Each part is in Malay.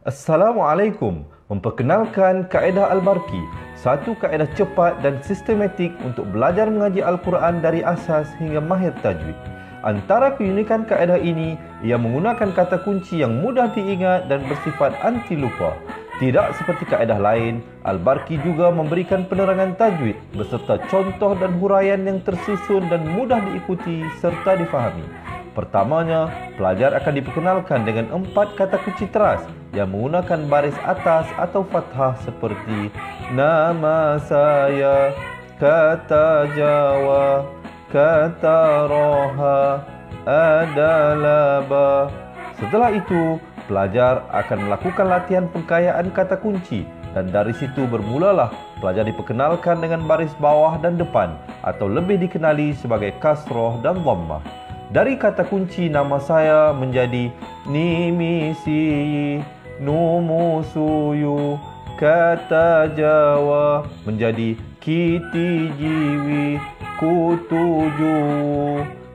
Assalamualaikum. Memperkenalkan kaedah Al-Barki, satu kaedah cepat dan sistematik untuk belajar mengaji Al-Quran dari asas hingga mahir tajwid. Antara keunikan kaedah ini, ia menggunakan kata kunci yang mudah diingat dan bersifat anti lupa. Tidak seperti kaedah lain, Al-Barki juga memberikan penerangan tajwid beserta contoh dan huraian yang tersusun dan mudah diikuti serta difahami. Pertamanya, pelajar akan diperkenalkan dengan 4 kata kunci teras yang menggunakan baris atas atau fathah seperti nama saya, kata Jawa, kata Roha, adalah ba. Setelah itu, pelajar akan melakukan latihan pengkayaan kata kunci dan dari situ bermulalah pelajar diperkenalkan dengan baris bawah dan depan atau lebih dikenali sebagai kasroh dan dhammah. Dari kata kunci nama saya menjadi nimisi, numusuyu, kata Jawa menjadi kiti jiwi, kutuju.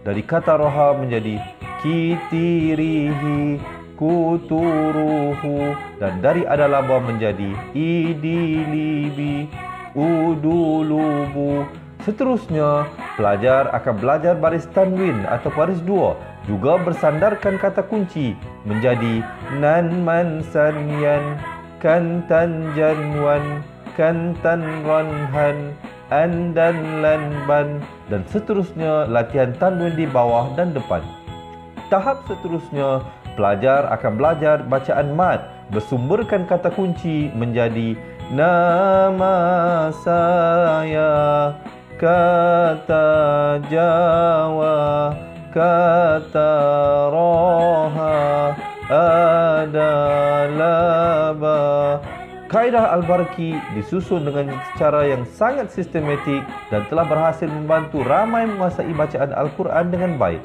Dari kata roha menjadi kitirihi, kuturuhu. Dan dari adalaba menjadi idilibi, udulubu. Seterusnya, pelajar akan belajar baris tanwin atau baris dua, juga bersandarkan kata kunci menjadi nan man sanyan, kantan janwan, kantan ranhan, andan lanban, dan seterusnya latihan tanwin di bawah dan depan. Tahap seterusnya, pelajar akan belajar bacaan mad, bersumberkan kata kunci menjadi nama saya, kata Jawa, kata Roha, adalah ba. Kaedah Al-Barki disusun dengan cara yang sangat sistematik dan telah berhasil membantu ramai menguasai bacaan Al-Quran dengan baik.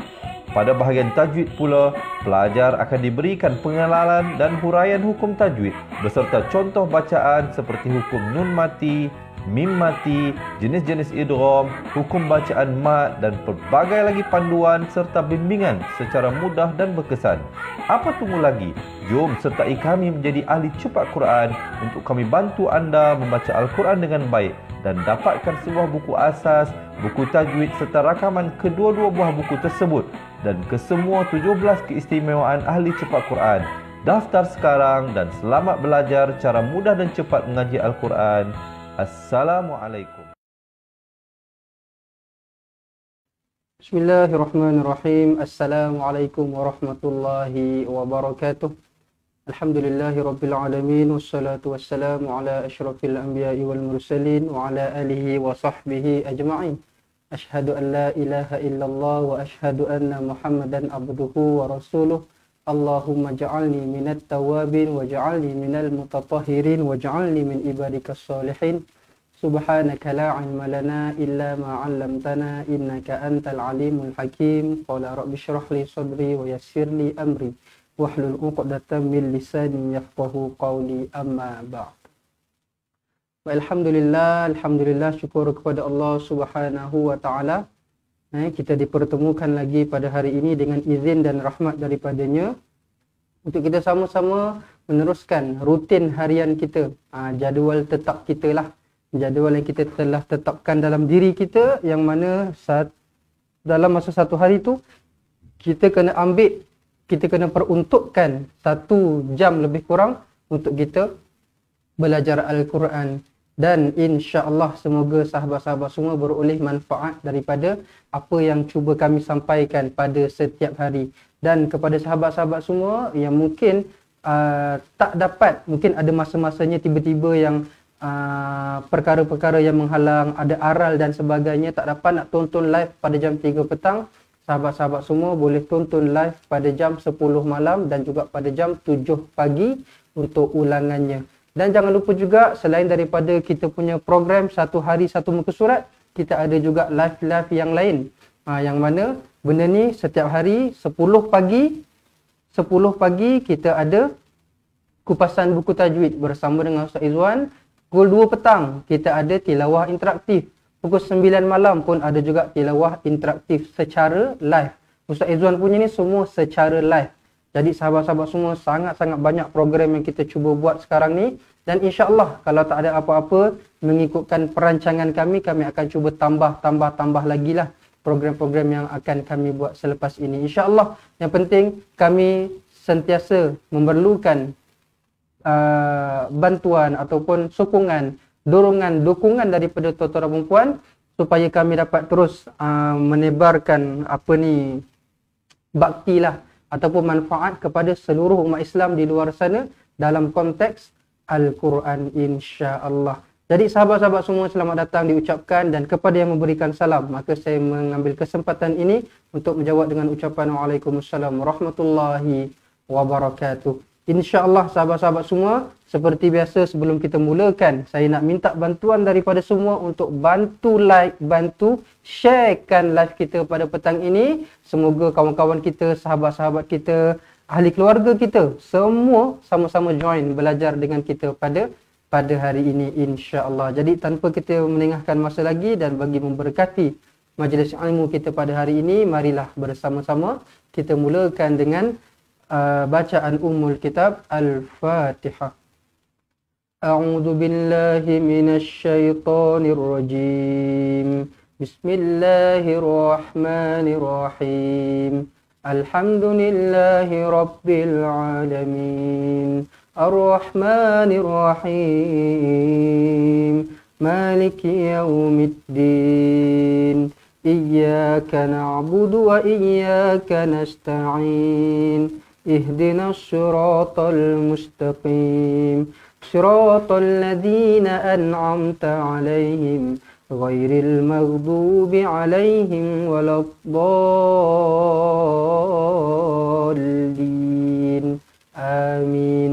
Pada bahagian tajwid pula, pelajar akan diberikan pengenalan dan huraian hukum tajwid beserta contoh bacaan seperti hukum nun mati, mim mati, jenis-jenis idgham, hukum bacaan mad dan pelbagai lagi panduan serta bimbingan secara mudah dan berkesan. Apa tunggu lagi? Jom sertai kami menjadi ahli cepat Quran untuk kami bantu anda membaca Al-Quran dengan baik dan dapatkan sebuah buku asas, buku tajwid serta rakaman kedua-dua buah buku tersebut dan kesemua 17 keistimewaan ahli cepat Quran. Daftar sekarang dan selamat belajar cara mudah dan cepat mengaji Al-Quran. Assalamualaikum. Bismillahirrahmanirrahim. Assalamualaikum warahmatullahi wabarakatuh. Alhamdulillahi rabbil alamin, wassalatu wassalamu ala asyrafil anbiya'i wal mursalin wa ala alihi wa sahbihi ajma'in. Ashhadu an la ilaha illallah wa ashhadu anna Muhammadan abduhu wa rasuluh. Allahumma ja'alni minat tawabin wa ja'alni minal mutatahhirin wa ja'alni min ibadikas salihin. Subhanaka la ilma lana illa ma 'allamtana innaka antal alimul hakim. Qala rabbi shrah li sadri wa yassir li amri wahlul 'uqdatam min lisani yafqahu qawli, amma ba'd. Alhamdulillah, syukur kepada Allah Subhanahu wa taala. Kita dipertemukan lagi pada hari ini dengan izin dan rahmat daripadanya untuk kita sama-sama meneruskan rutin harian kita, jadual tetap kita lah, jadual yang kita telah tetapkan dalam diri kita, yang mana dalam masa satu hari tu kita kena peruntukkan 1 jam lebih kurang untuk kita belajar Al-Quran. Dan insya-Allah semoga sahabat-sahabat semua beroleh manfaat daripada apa yang cuba kami sampaikan pada setiap hari. Dan kepada sahabat-sahabat semua yang mungkin tak dapat, mungkin ada masa-masanya tiba-tiba yang perkara-perkara yang menghalang, ada aral dan sebagainya, tak dapat nak tonton live pada jam 3 petang, sahabat-sahabat semua boleh tonton live pada jam 10 malam dan juga pada jam 7 pagi untuk ulangannya. Dan jangan lupa juga, selain daripada kita punya program satu hari satu muka surat, kita ada juga live-live yang lain. Yang mana benda ni setiap hari 10 pagi kita ada kupasan buku tajwid bersama dengan Ustaz Izwan. Pukul 2 petang kita ada tilawah interaktif. Pukul 9 malam pun ada juga tilawah interaktif secara live. Ustaz Izwan punya ni semua secara live. Jadi sahabat-sahabat semua, sangat-sangat banyak program yang kita cuba buat sekarang ni. Dan insya-Allah kalau tak ada apa-apa, mengikutkan perancangan kami akan cuba tambah lagi lah program-program yang akan kami buat selepas ini. InsyaAllah, yang penting kami sentiasa memerlukan bantuan ataupun sokongan, dukungan daripada tuan-tuan dan puan supaya kami dapat terus menebarkan bakti lah ataupun manfaat kepada seluruh umat Islam di luar sana dalam konteks Al-Quran, insya-Allah. Jadi sahabat-sahabat semua, selamat datang diucapkan, dan kepada yang memberikan salam, maka saya mengambil kesempatan ini untuk menjawab dengan ucapan Waalaikumsalam warahmatullahi wabarakatuh. InsyaAllah sahabat-sahabat semua, seperti biasa sebelum kita mulakan, saya nak minta bantuan daripada semua untuk bantu like, bantu sharekan live kita pada petang ini. Semoga kawan-kawan kita, sahabat-sahabat kita, ahli keluarga kita, semua sama-sama join belajar dengan kita pada hari ini, insya-Allah. Jadi tanpa kita melengahkan masa lagi dan bagi memberkati majlis ilmu kita pada hari ini, marilah bersama-sama kita mulakan dengan bacaan Ummul Kitab Al-Fatihah. A'udzu billahi minasy syaithanir rajim. Bismillahirrahmanirrahim. Alhamdulillahi rabbil alamin. Ar-Rahmanir Rahim. Maliki yaumiddin. Iyyaka na'budu wa iyyaka nasta'in. اهدنا الصراط المستقيم صراط الذين أنعمت عليهم غير المغضوب عليهم ولا الضالين آمين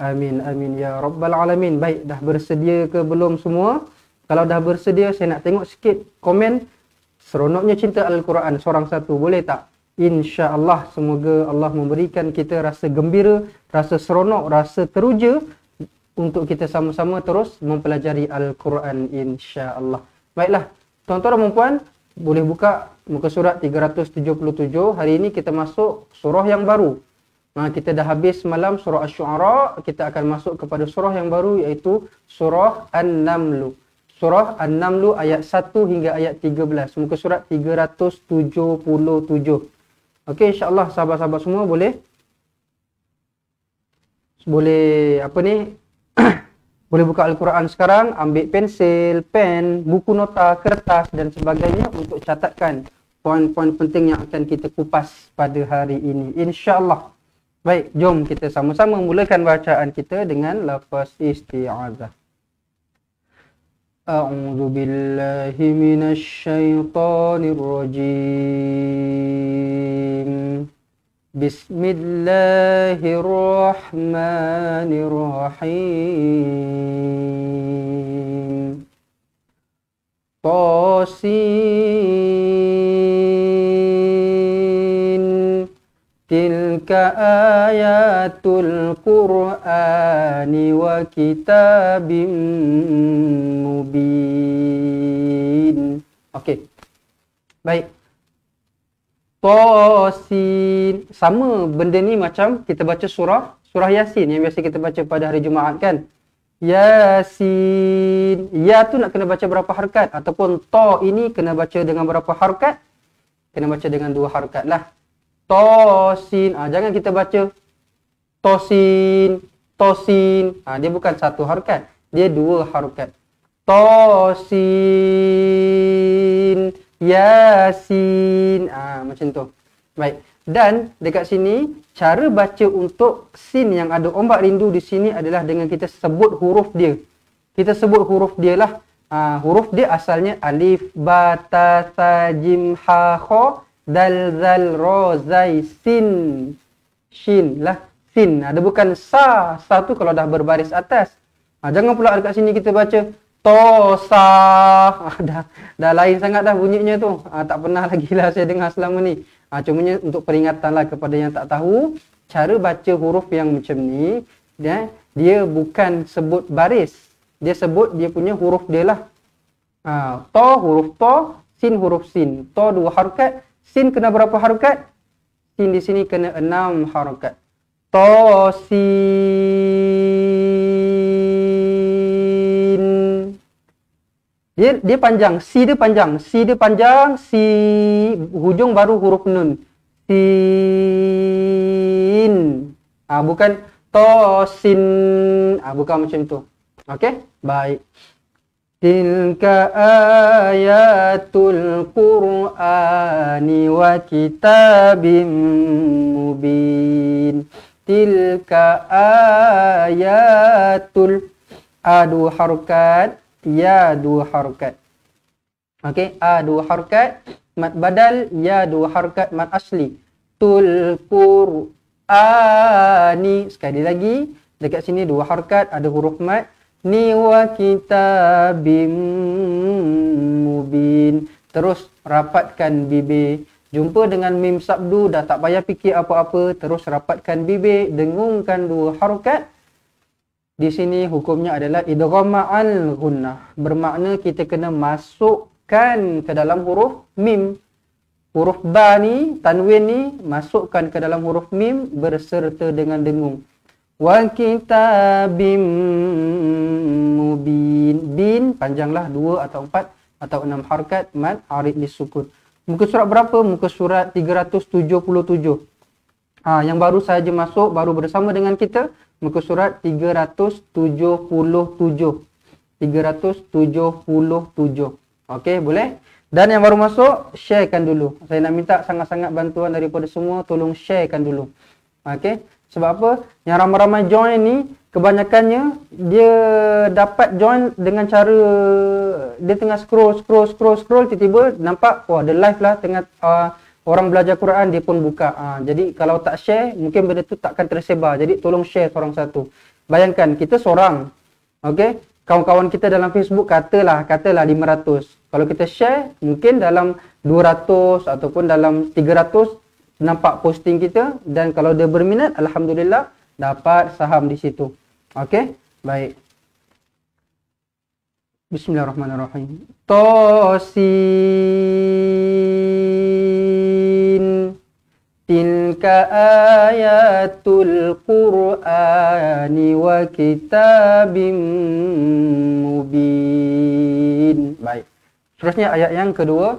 آمين آمين ya Rabbal Alamin. Baik, dah bersedia ke belum semua? Kalau dah bersedia, saya nak tengok sikit komen seronoknya cinta Al-Quran seorang satu, boleh tak? InsyaAllah, semoga Allah memberikan kita rasa gembira, rasa seronok, rasa teruja untuk kita sama-sama terus mempelajari Al-Quran, insyaAllah. Baiklah, tuan-tuan dan puan, boleh buka muka surat 377. Hari ini kita masuk surah yang baru. Kita dah habis semalam surah Asy-Syu'ara, kita akan masuk kepada surah yang baru, iaitu surah An-Naml. Surah An-Naml ayat 1 hingga ayat 13. Muka surat 377. Okey, insya-Allah sahabat-sahabat semua boleh boleh buka Al-Quran sekarang, ambil pensil, pen, buku nota, kertas dan sebagainya untuk catatkan poin-poin penting yang akan kita kupas pada hari ini, insya-Allah. Baik, jom kita sama-sama mulakan bacaan kita dengan lafaz isti'azah. A'udzu billahi minasy syaithanir rajim. Bismillahirrahmanirrahim. Tasin. Tilka ayatul Qur'ani wa kitabim mubin. Okey. Baik. Tasin. Sama benda ni macam kita baca surah Yasin yang biasa kita baca pada hari Jumaat kan. Yasin. Ya tu nak kena baca berapa harakat, ataupun ta ini kena baca dengan berapa harakat? Kena baca dengan 2 harakat lah. Tosin. Jangan kita baca tosin. Dia bukan 1 harakat, dia 2 harakat. Tosin. Yasin. Macam tu. Baik. Dan dekat sini, cara baca untuk sin yang ada ombak rindu di sini adalah dengan kita sebut huruf dia. Kita sebut huruf dia lah. Huruf dia asalnya alif, ba, ta, sa, jim, ha, kha, dal, zal, ro, zai, sin. Shin lah. Sin. Dia bukan sa. Sa tu kalau dah berbaris atas. Jangan pula dekat sini kita baca tosa. Dah lain sangat dah bunyinya tu. Tak pernah lagi lah saya dengar selama ni. Cumanya untuk peringatan lah kepada yang tak tahu, cara baca huruf yang macam ni, dia bukan sebut baris. Dia sebut dia punya huruf dia lah. To huruf to, sin huruf sin. To 2 harakat, sin kena berapa harakat? Sin di sini kena 6 harakat. Tosin. Dia panjang, si dia panjang, si hujung baru huruf nun. Sin. Bukan tosin. Bukan macam tu. Okey? Baik. Tilka ayatul Qur'ani wa kitabim mubin. Tilka ayatul dua harokat, ya dua harokat. Okey, dua harokat mad badal, ya dua harokat mad asli. Tul Qur'ani. Sekali lagi, dekat sini dua harokat, ada huruf mad. Ni wa kitabim mubin. Terus rapatkan bibir. Jumpa dengan mim sabdu, dah tak payah fikir apa-apa. Terus rapatkan bibir, dengungkan dua harokat. Di sini hukumnya adalah idgham ma'al gunnah. Bermakna kita kena masukkan ke dalam huruf mim. Huruf ba ni, tanwin ni, masukkan ke dalam huruf mim berserta dengan dengung. Wa kitabim mubin. Bin panjanglah 2 atau 4 atau 6 harakat mad arid disukun. Muka surat berapa? Muka surat 377. Yang baru saja masuk, baru bersama dengan kita, muka surat 377. 377. Okey, boleh? Dan yang baru masuk, sharekan dulu. Saya nak minta sangat-sangat bantuan daripada semua, tolong sharekan dulu. Okey? Sebab apa? Yang ramai-ramai join ni, kebanyakannya dia dapat join dengan cara dia tengah scroll, tiba-tiba nampak, wah, ada live lah tengah orang belajar Quran, dia pun buka. Jadi kalau tak share, mungkin benda tu takkan tersebar. Jadi tolong share seorang satu. Bayangkan, kita seorang. Okey? Kawan-kawan kita dalam Facebook katalah 500. Kalau kita share, mungkin dalam 200 ataupun dalam 300 nampak posting kita, dan kalau dia berminat, alhamdulillah dapat saham di situ. Okey? Baik. Bismillahirrahmanirrahim. Tosin. Tilka ayatul Qur'ani wa kitabim mubin. Baik. Seterusnya ayat yang kedua.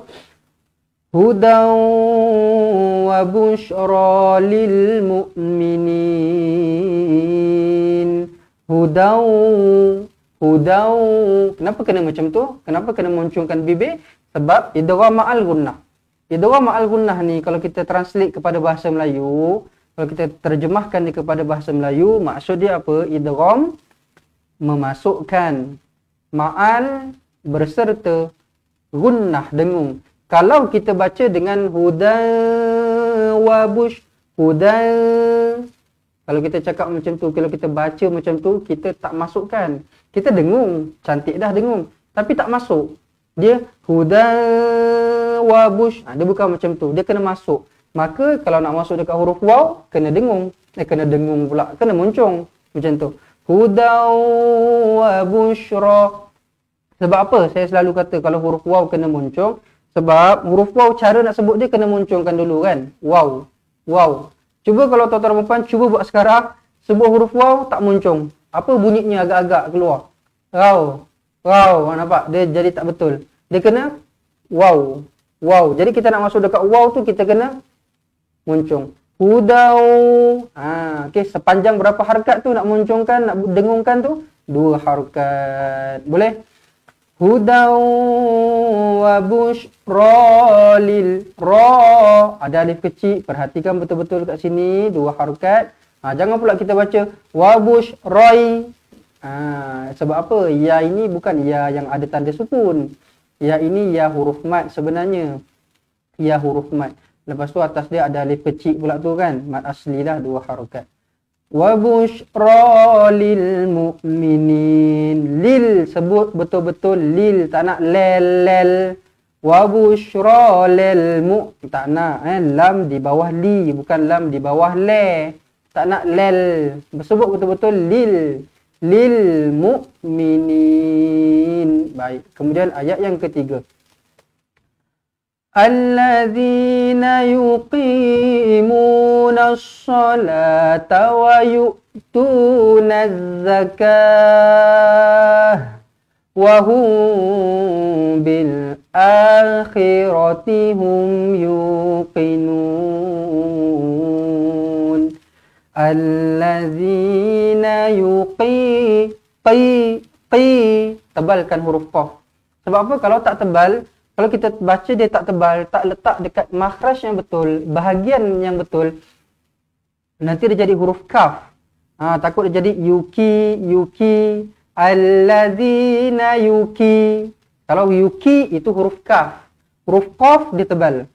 Hudaw wa bushra lil mu'minin. Hudaw. Kenapa kena macam tu? Kenapa kena muncungkan bibir? Sebab idgham ma'al gunnah. Idgham ma'al gunnah ni kalau kita translate kepada bahasa Melayu, kalau kita terjemahkan dia kepada bahasa Melayu, maksud dia apa? Idgham memasukkan, ma'al berserta, gunnah dengung. Kalau kita baca dengan huda wa bush, huda, kalau kita cakap macam tu, kalau kita baca macam tu, kita tak masukkan. Kita dengung, cantik dah dengung, tapi tak masuk. Dia huda wa bush, dia bukan macam tu, dia kena masuk. Maka kalau nak masuk dekat huruf waw, kena dengung. Kena dengung pula, kena muncung macam tu. Huda wa bushra. Sebab apa saya selalu kata kalau huruf waw kena muncung? Sebab huruf waw, cara nak sebut dia kena muncungkan dulu kan. Waw. Cuba kalau tuan-tuan dan puan, cuba buat sekarang. Sebut huruf waw tak muncung. Apa bunyinya agak-agak keluar? Waw. Nampak? Dia jadi tak betul. Dia kena waw. Jadi kita nak masuk dekat waw tu, kita kena muncung. Hudaw. Okey, sepanjang berapa harakat tu nak muncungkan, nak dengungkan tu? 2 harakat. Boleh? Hudaw wa bushra lil ra. Ada alif kecil, perhatikan betul-betul kat sini, 2 harakat. Jangan pula kita baca wa bushrai. Sebab apa? Ya ini bukan ya yang ada tanda sukun. Ya ini ya huruf mad sebenarnya. Ya huruf mad. Lepas tu atas dia ada alif kecil pula tu kan. Mad asli lah, 2 harakat. Wa bushra lil mu'minin. Lil sebut betul-betul lil, tak nak lel. Wa bushra lil tak nak lam di bawah li, bukan lam di bawah le. Tak nak lel. Sebut betul-betul lil mu'minin. Baik. Kemudian ayat yang ketiga. Alladzina yuqimuna as-salata wa yu'tuna az-zakah wa hum bil akhirati hum yuqinun. Alladzina tebalkan huruf qaf. Sebab apa? Kalau tak tebal, kalau kita baca dia tak tebal, tak letak dekat makhraj yang betul, bahagian yang betul, nanti dia jadi huruf kaf. Takut dia jadi yuki, alladzina yuki. Kalau yuki itu huruf kaf. Huruf qaf dia tebal.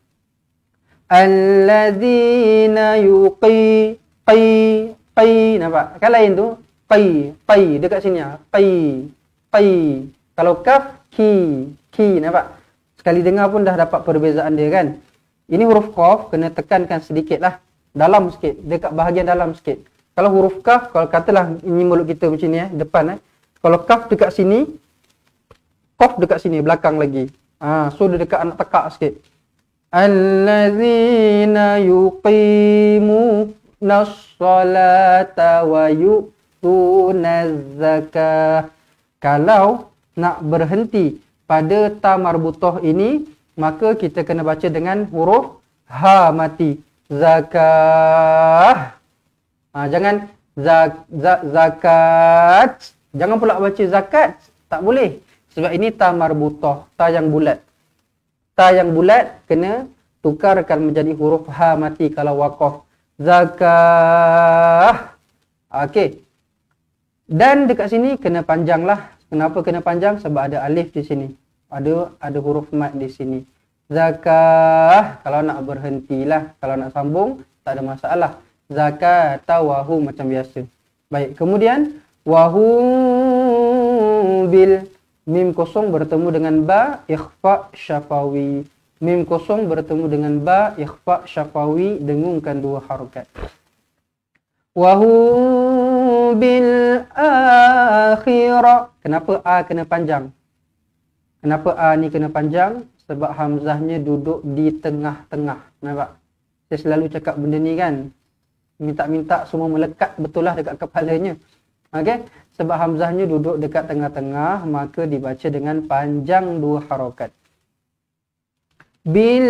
Alladzina yuqi, nampak? Kan lain tu? Qi, dekat sini ya. Qi. Kalau kaf, ki, nampak? Sekali dengar pun dah dapat perbezaan dia kan. Ini huruf qaf kena tekankan sedikit lah. Dalam sikit. Dekat bahagian dalam sikit. Kalau huruf kaf, kalau katalah ini mulut kita macam ni depan Kalau kaf dekat sini, qaf dekat sini, belakang lagi. So dia dekat anak tekak sikit. Allazina yuqimuna as-salata wa yu'tuna az-zakah. Kalau nak berhenti pada ta marbutah ini, maka kita kena baca dengan huruf ha mati. Zakah. Jangan zakat. Jangan pula baca zakat. Tak boleh. Sebab ini ta marbutah, ta yang bulat. Ta yang bulat kena tukarkan menjadi huruf ha mati kalau waqaf. Zakah. Okey. Dan dekat sini kena panjanglah. Kenapa kena panjang? Sebab ada alif di sini. Ada huruf mat di sini. Zakah. Kalau nak berhentilah. Kalau nak sambung, tak ada masalah. Zakat, wahu macam biasa. Baik. Kemudian, wahu bil. Mim kosong bertemu dengan ba, ikhfa syafawi. Mim kosong bertemu dengan ba, ikhfa syafawi. Dengungkan dua harokat. Wahu bil akhirah. Kenapa A kena panjang? Kenapa A ni kena panjang? Sebab hamzahnya duduk di tengah-tengah. Nampak? Saya selalu cakap benda ni kan. Minta-minta semua melekat betul lah dekat kepalanya. Okey? Sebab hamzahnya duduk dekat tengah-tengah, maka dibaca dengan panjang dua harokat. Bil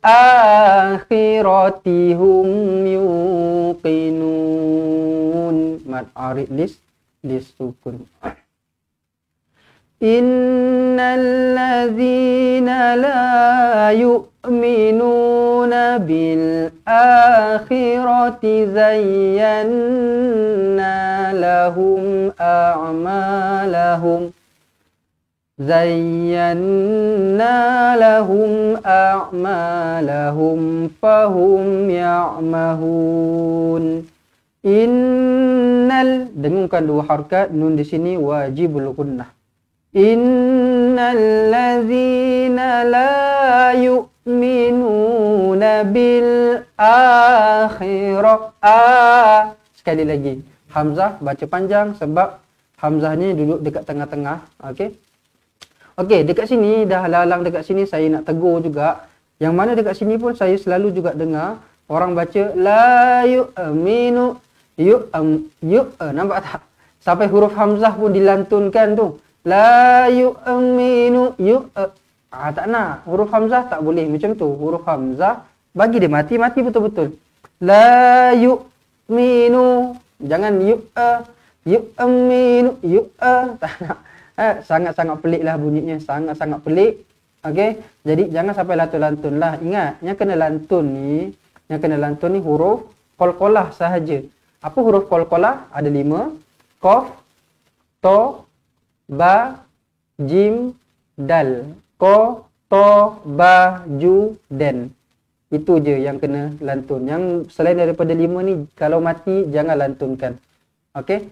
akhirati hum yuqinun. Mad arid disukun. Innal ladzina la yu'minuna bil akhirati zayyana lahum a'malahum. Zayyana lahum a'malahum fahum ya'mahun. Innal, dengungkan dua harakat, nun di sini wajibul gunnah. Innal ladzina la yu'minuna bil akhirah. Sekali lagi, hamzah baca panjang sebab hamzahnya duduk dekat tengah-tengah. Okey. Okey, dekat sini dah lalang dekat sini saya nak tegur juga. Yang mana dekat sini pun saya selalu juga dengar orang baca la yu'minu nampak tak? Sampai huruf hamzah pun dilantunkan tu. La yu'minu tak nak. Huruf hamzah tak boleh macam tu. Huruf hamzah bagi dia mati betul-betul. La yu'minu. Jangan yu'minu tak nak. Sangat-sangat pelik lah bunyinya. Sangat-sangat pelik. Okey. Jadi jangan sampai lantun-lantun lah. Ingat, yang kena lantun ni huruf qalqalah sahaja. Apa huruf qalqalah? Ada 5. Qaf, ta, ba, jim, dal. Qa, ta, ba, ju, dan. Itu je yang kena lantun. Yang selain daripada 5 ni, kalau mati jangan lantunkan. Okey.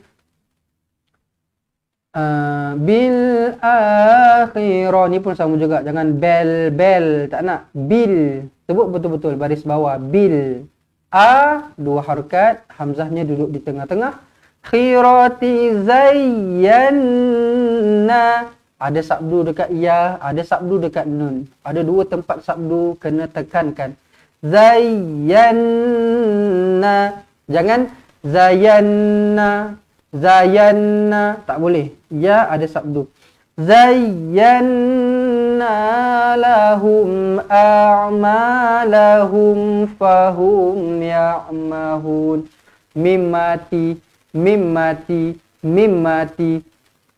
Bil akhirah ni pun sama juga. Jangan bel, tak nak. Bil, sebut betul-betul baris bawah. Bil. Dua harakat, hamzahnya duduk di tengah-tengah. Khirati zayyana. ada sabdu dekat ya, ada sabdu dekat nun. Ada dua tempat sabdu kena tekankan. Zayyana. Jangan zayanna. Zayanna. Tak boleh. Ya ada sabdu. Zayyana lahum a'malahum fahum ya'mahun. Mimati. Mimmati. Mimmati.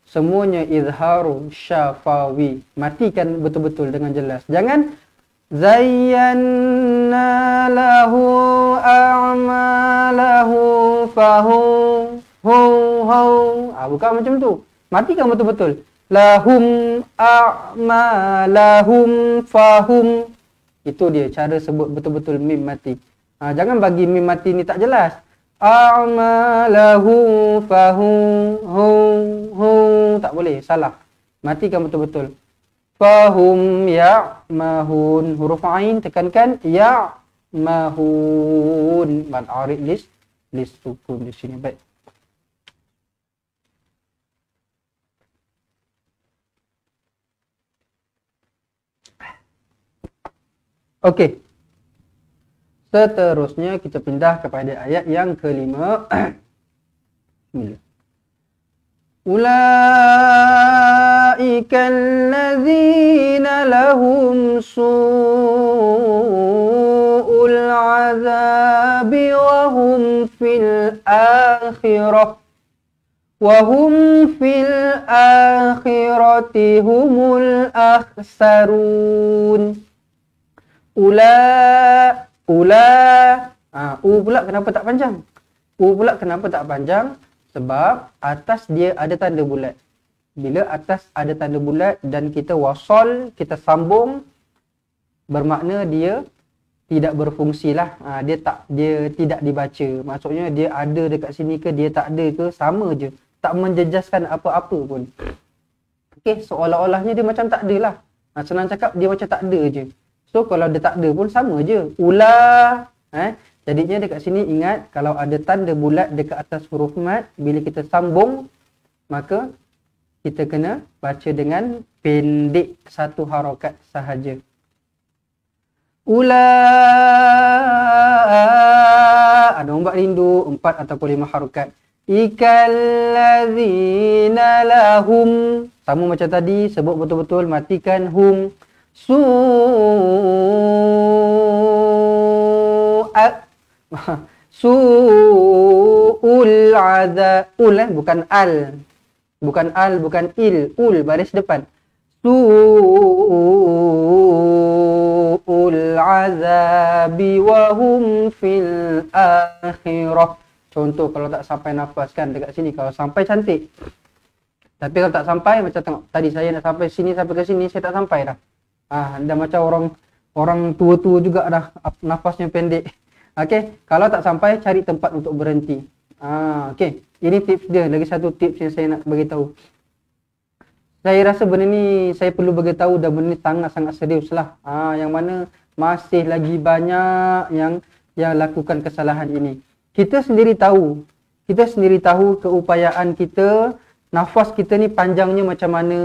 Semuanya izharu syafawi. Matikan betul-betul dengan jelas. Jangan Zayyana lahu a'malahu fahum bukan macam tu. Matikan betul-betul. Lahum a'malahum fahum. Itu dia cara sebut betul-betul mim mati. Jangan bagi mim mati ni tak jelas. A'malahu fahum tak boleh, salah. Matikan betul-betul. Fahum ya'mahun. Huruf ain tekankan ya'mahun. Bal arid list sukun di sini. Baik. Okey. Seterusnya kita pindah kepada ayat yang kelima. Bismillah. Ulaika allazina lahum su'ul azabi wa hum fil akhirati humul akhsarun. Pula kenapa tak panjang? Pula kenapa tak panjang? Sebab atas dia ada tanda bulat. Bila atas ada tanda bulat dan kita wasal, kita sambung, bermakna dia tidak berfungsi lah. Dia tidak dibaca. Maksudnya dia ada dekat sini ke dia tak ada ke, sama je. Tak menjejaskan apa-apa pun. Okey, seolah-olahnya dia macam tak ada lah. Senang cakap dia macam tak ada je. So kalau dia tak ada pun sama je. Jadinya dekat sini ingat, kalau ada tanda bulat dekat atas huruf mat, bila kita sambung, maka kita kena baca dengan pendek satu harakat sahaja. Ada ombak rindu 4 ataupun 5 harakat. Ikallazina lahum. Sama macam tadi, sebut betul-betul, matikan hum. Su'ul azab. Bukan al. Bukan al, bukan il. Baris depan. Su'ul azabi wa hum fil akhirah. Contoh kalau tak sampai nafas kan dekat sini. Kalau sampai cantik. Tapi kalau tak sampai, macam tengok tadi saya nak sampai sini, sampai ke sini, saya tak sampai dah. Dah macam orang tua-tua juga dah, nafasnya pendek. Okey, kalau tak sampai, cari tempat untuk berhenti. Okey, ini tips dia. Lagi satu tips yang saya nak bagi tahu. Saya rasa benda ni saya perlu bagi tahu, dan benda ni sangat-sangat serius lah. Yang mana masih lagi banyak yang lakukan kesalahan ini. Kita sendiri tahu keupayaan kita, nafas kita ni panjangnya macam mana,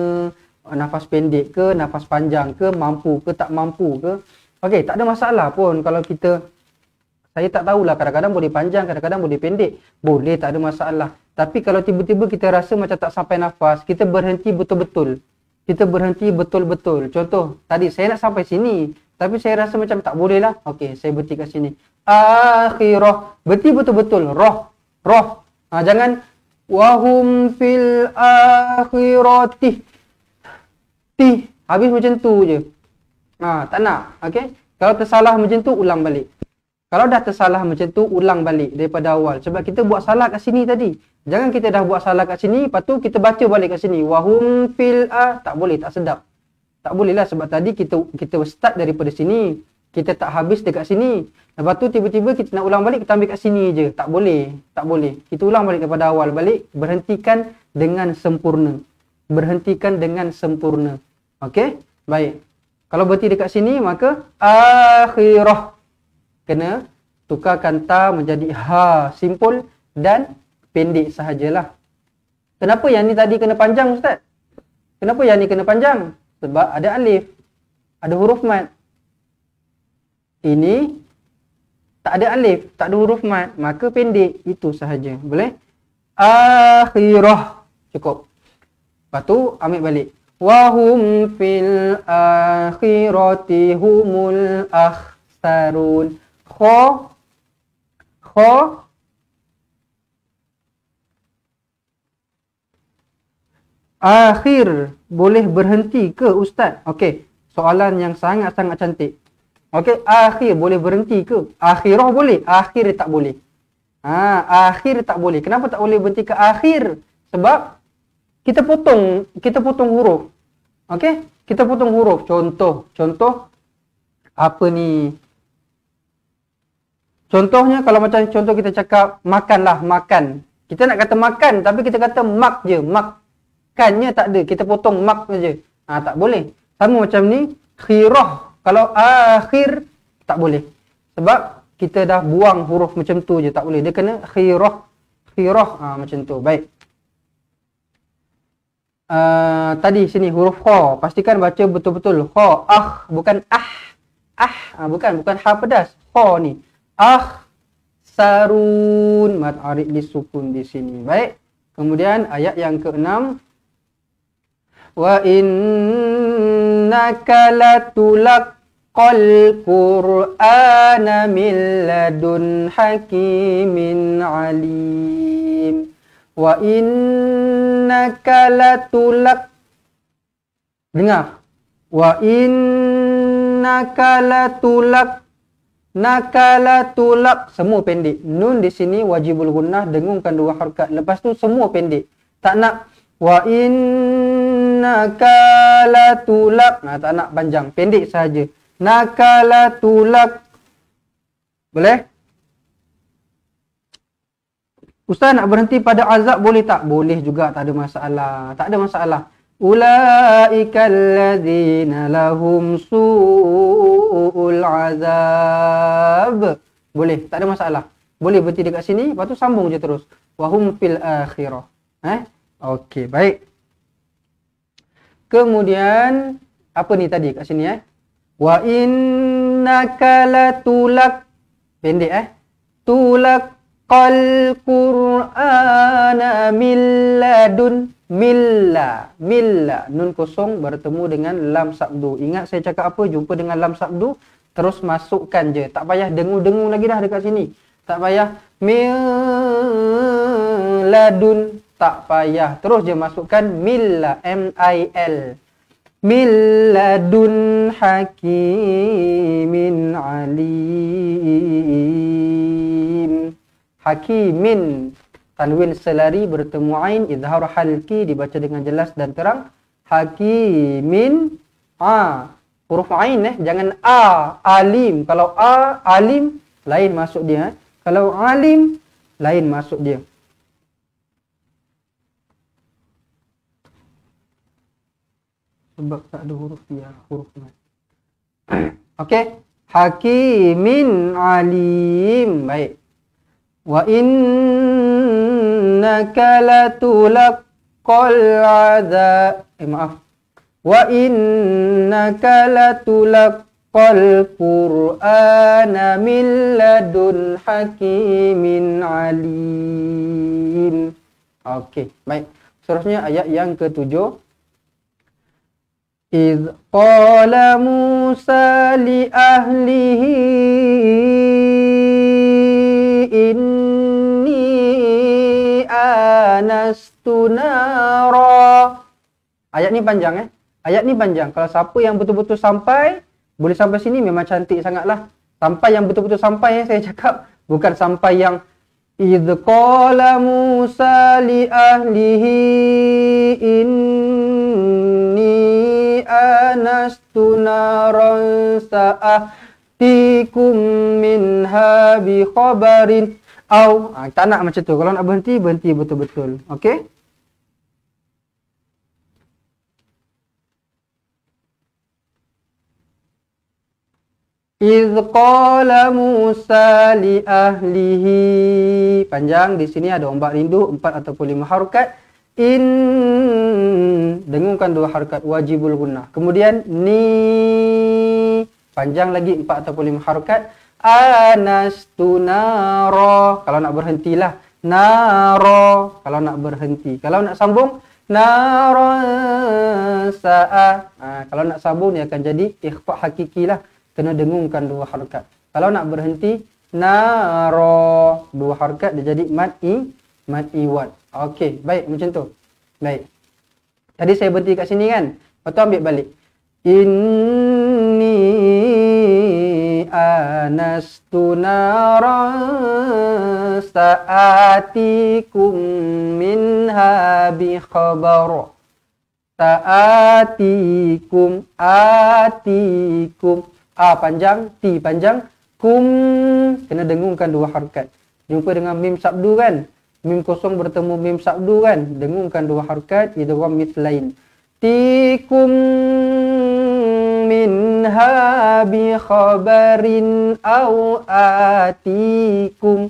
nafas pendek ke, nafas panjang ke, mampu ke, tak mampu ke. Okey, tak ada masalah pun kalau kita, saya tak tahulah, kadang-kadang boleh panjang, kadang-kadang boleh pendek. Boleh, tak ada masalah. Tapi kalau tiba-tiba kita rasa macam tak sampai nafas, kita berhenti betul-betul. Contoh, tadi saya nak sampai sini, tapi saya rasa macam tak boleh lah. Okey, saya berhenti kat sini. Akhirah. Berhenti betul-betul. Roh. Jangan wahum fil akhirati. Habis macam tu je. Tak nak. Okey. Kalau tersalah macam tu, ulang balik. Kalau dah tersalah macam tu, ulang balik daripada awal. Sebab kita buat salah kat sini tadi. Jangan kita dah buat salah kat sini, lepas tu kita baca balik kat sini. Wahum fil tak boleh, tak sedap. Tak boleh lah, sebab tadi kita start daripada sini. Kita tak habis dekat sini. Lepas tu tiba-tiba kita nak ulang balik, kita ambil kat sini je. Tak boleh. Kita ulang balik daripada awal balik. Berhentikan dengan sempurna. Okey? Baik. Kalau berhenti dekat sini, maka akhirah. Kena tukarkan ta menjadi ha, simple dan pendek sahajalah. Kenapa yang ni tadi kena panjang, Ustaz? Kenapa yang ni kena panjang? Sebab ada alif, ada huruf mat. Ini tak ada alif, tak ada huruf mat, maka pendek. Itu sahaja. Boleh? Akhirah. Cukup. Lepas tu ambil balik. Wahum fil akhirati humul akhsarun. Kha. Akhir boleh berhenti ke Ustaz? Okey, soalan yang sangat-sangat cantik. Okey, akhir boleh berhenti ke? Akhirah boleh, akhir tak boleh. Akhir tak boleh. Kenapa tak boleh berhenti ke akhir? Sebab kita potong huruf. Okey, kita potong huruf. Contoh apa ni? Contohnya kalau macam contoh kita cakap makanlah, makan. Kita nak kata makan tapi kita kata mak je, mak. Kannya tak ada, kita potong mak saja. Tak boleh. Sama macam ni, khirah. Kalau akhir, tak boleh. Sebab kita dah buang huruf macam tu je, tak boleh. Dia kena khirah. Macam tu. Baik. Tadi sini huruf kha. Pastikan baca betul-betul. Kha, bukan bukan ha pedas. Kha ni. Sarun. Mad arid disukun di sini. Baik. Kemudian ayat yang ke-6. Wa innaka latulaqqal Qur'ana min ladun hakimin alim. Wa innaka dengar. Wa innaka latulak semua pendek. Nun di sini wajibul gunnah, dengungkan 2 harakat. Lepas tu semua pendek. Tak nak wa innaka latulak. Tak nak panjang, pendek saja. Nakalatulak. Boleh? Ustaz nak berhenti pada azab boleh tak? Boleh juga, tak ada masalah. Tak ada masalah. Ulaikal ladzina lahum su'ul azab. Boleh, tak ada masalah. Boleh berhenti dekat sini, lepas tu sambung je terus. Wahum fil akhirah. Okey, baik. Kemudian apa ni tadi kat sini Wa innaka latulak. Pendek tulaqal Qur'ana min ladun. Milla. Nun kosong bertemu dengan lam sabdu. Ingat saya cakap apa? Jumpa dengan lam sabdu, terus masukkan je. Tak payah dengung-dengung lagi dah dekat sini. Tak payah miladun. Tak payah. Terus je masukkan milla. M-I-L. Milladun hakimin alim. Hakimin. Tanwin selari bertemu ain, izhar halki dibaca dengan jelas dan terang. Hakimin. Huruf ain jangan alim. Kalau alim lain masuk dia. Kalau alim lain masuk dia. Sebab tak ada huruf dia, huruf mat. Okey, hakimin alim. Baik. Wa innaka latulaqqal azab. Maaf. Wa innaka latulaqqal Qur'ana min ladun hakimin alim. Okey, baik. Seterusnya ayat yang ke-7. إذ قال موسى لأهله إني آنست نارا. Ayat ni panjang Ayat ni panjang. Kalau siapa yang betul-betul sampai, boleh sampai sini memang cantik sangatlah. Sampai yang betul-betul sampai saya cakap, bukan sampai yang إذ قال موسى لأهله إني anastu naran sa'atikum minha bi khabarin au. Tak nak macam tu. Kalau nak berhenti betul-betul. Okey? Iz qala Musa li ahlihi. Panjang di sini ada ombak rindu 4 ataupun 5 harakat. In, dengungkan 2 harakat, wajibul gunnah. Kemudian ni, panjang lagi 4 ataupun 5 harakat. Anastu naro, kalau nak berhentilah. Naro, kalau nak berhenti. Kalau nak sambung, naro sa'a. Kalau nak sambung dia akan jadi ikhfa hakiki lah. Kena dengungkan 2 harakat. Kalau nak berhenti, naro, 2 harakat dia jadi mad iwad. Okey, baik macam tu. Baik. Tadi saya berhenti kat sini kan? Lepas tu ambil balik. Inni anastu naran sa'atikum minha bi khabar. Sa'atikum, atikum. A panjang, ti panjang, kum. Kena dengungkan 2 harakat. Jumpa dengan mim sabdu kan? Mim kosong bertemu mim sabdu kan? Dengungkan 2 harakat, idgham mithlain. Tikum minha bi khabarin au atikum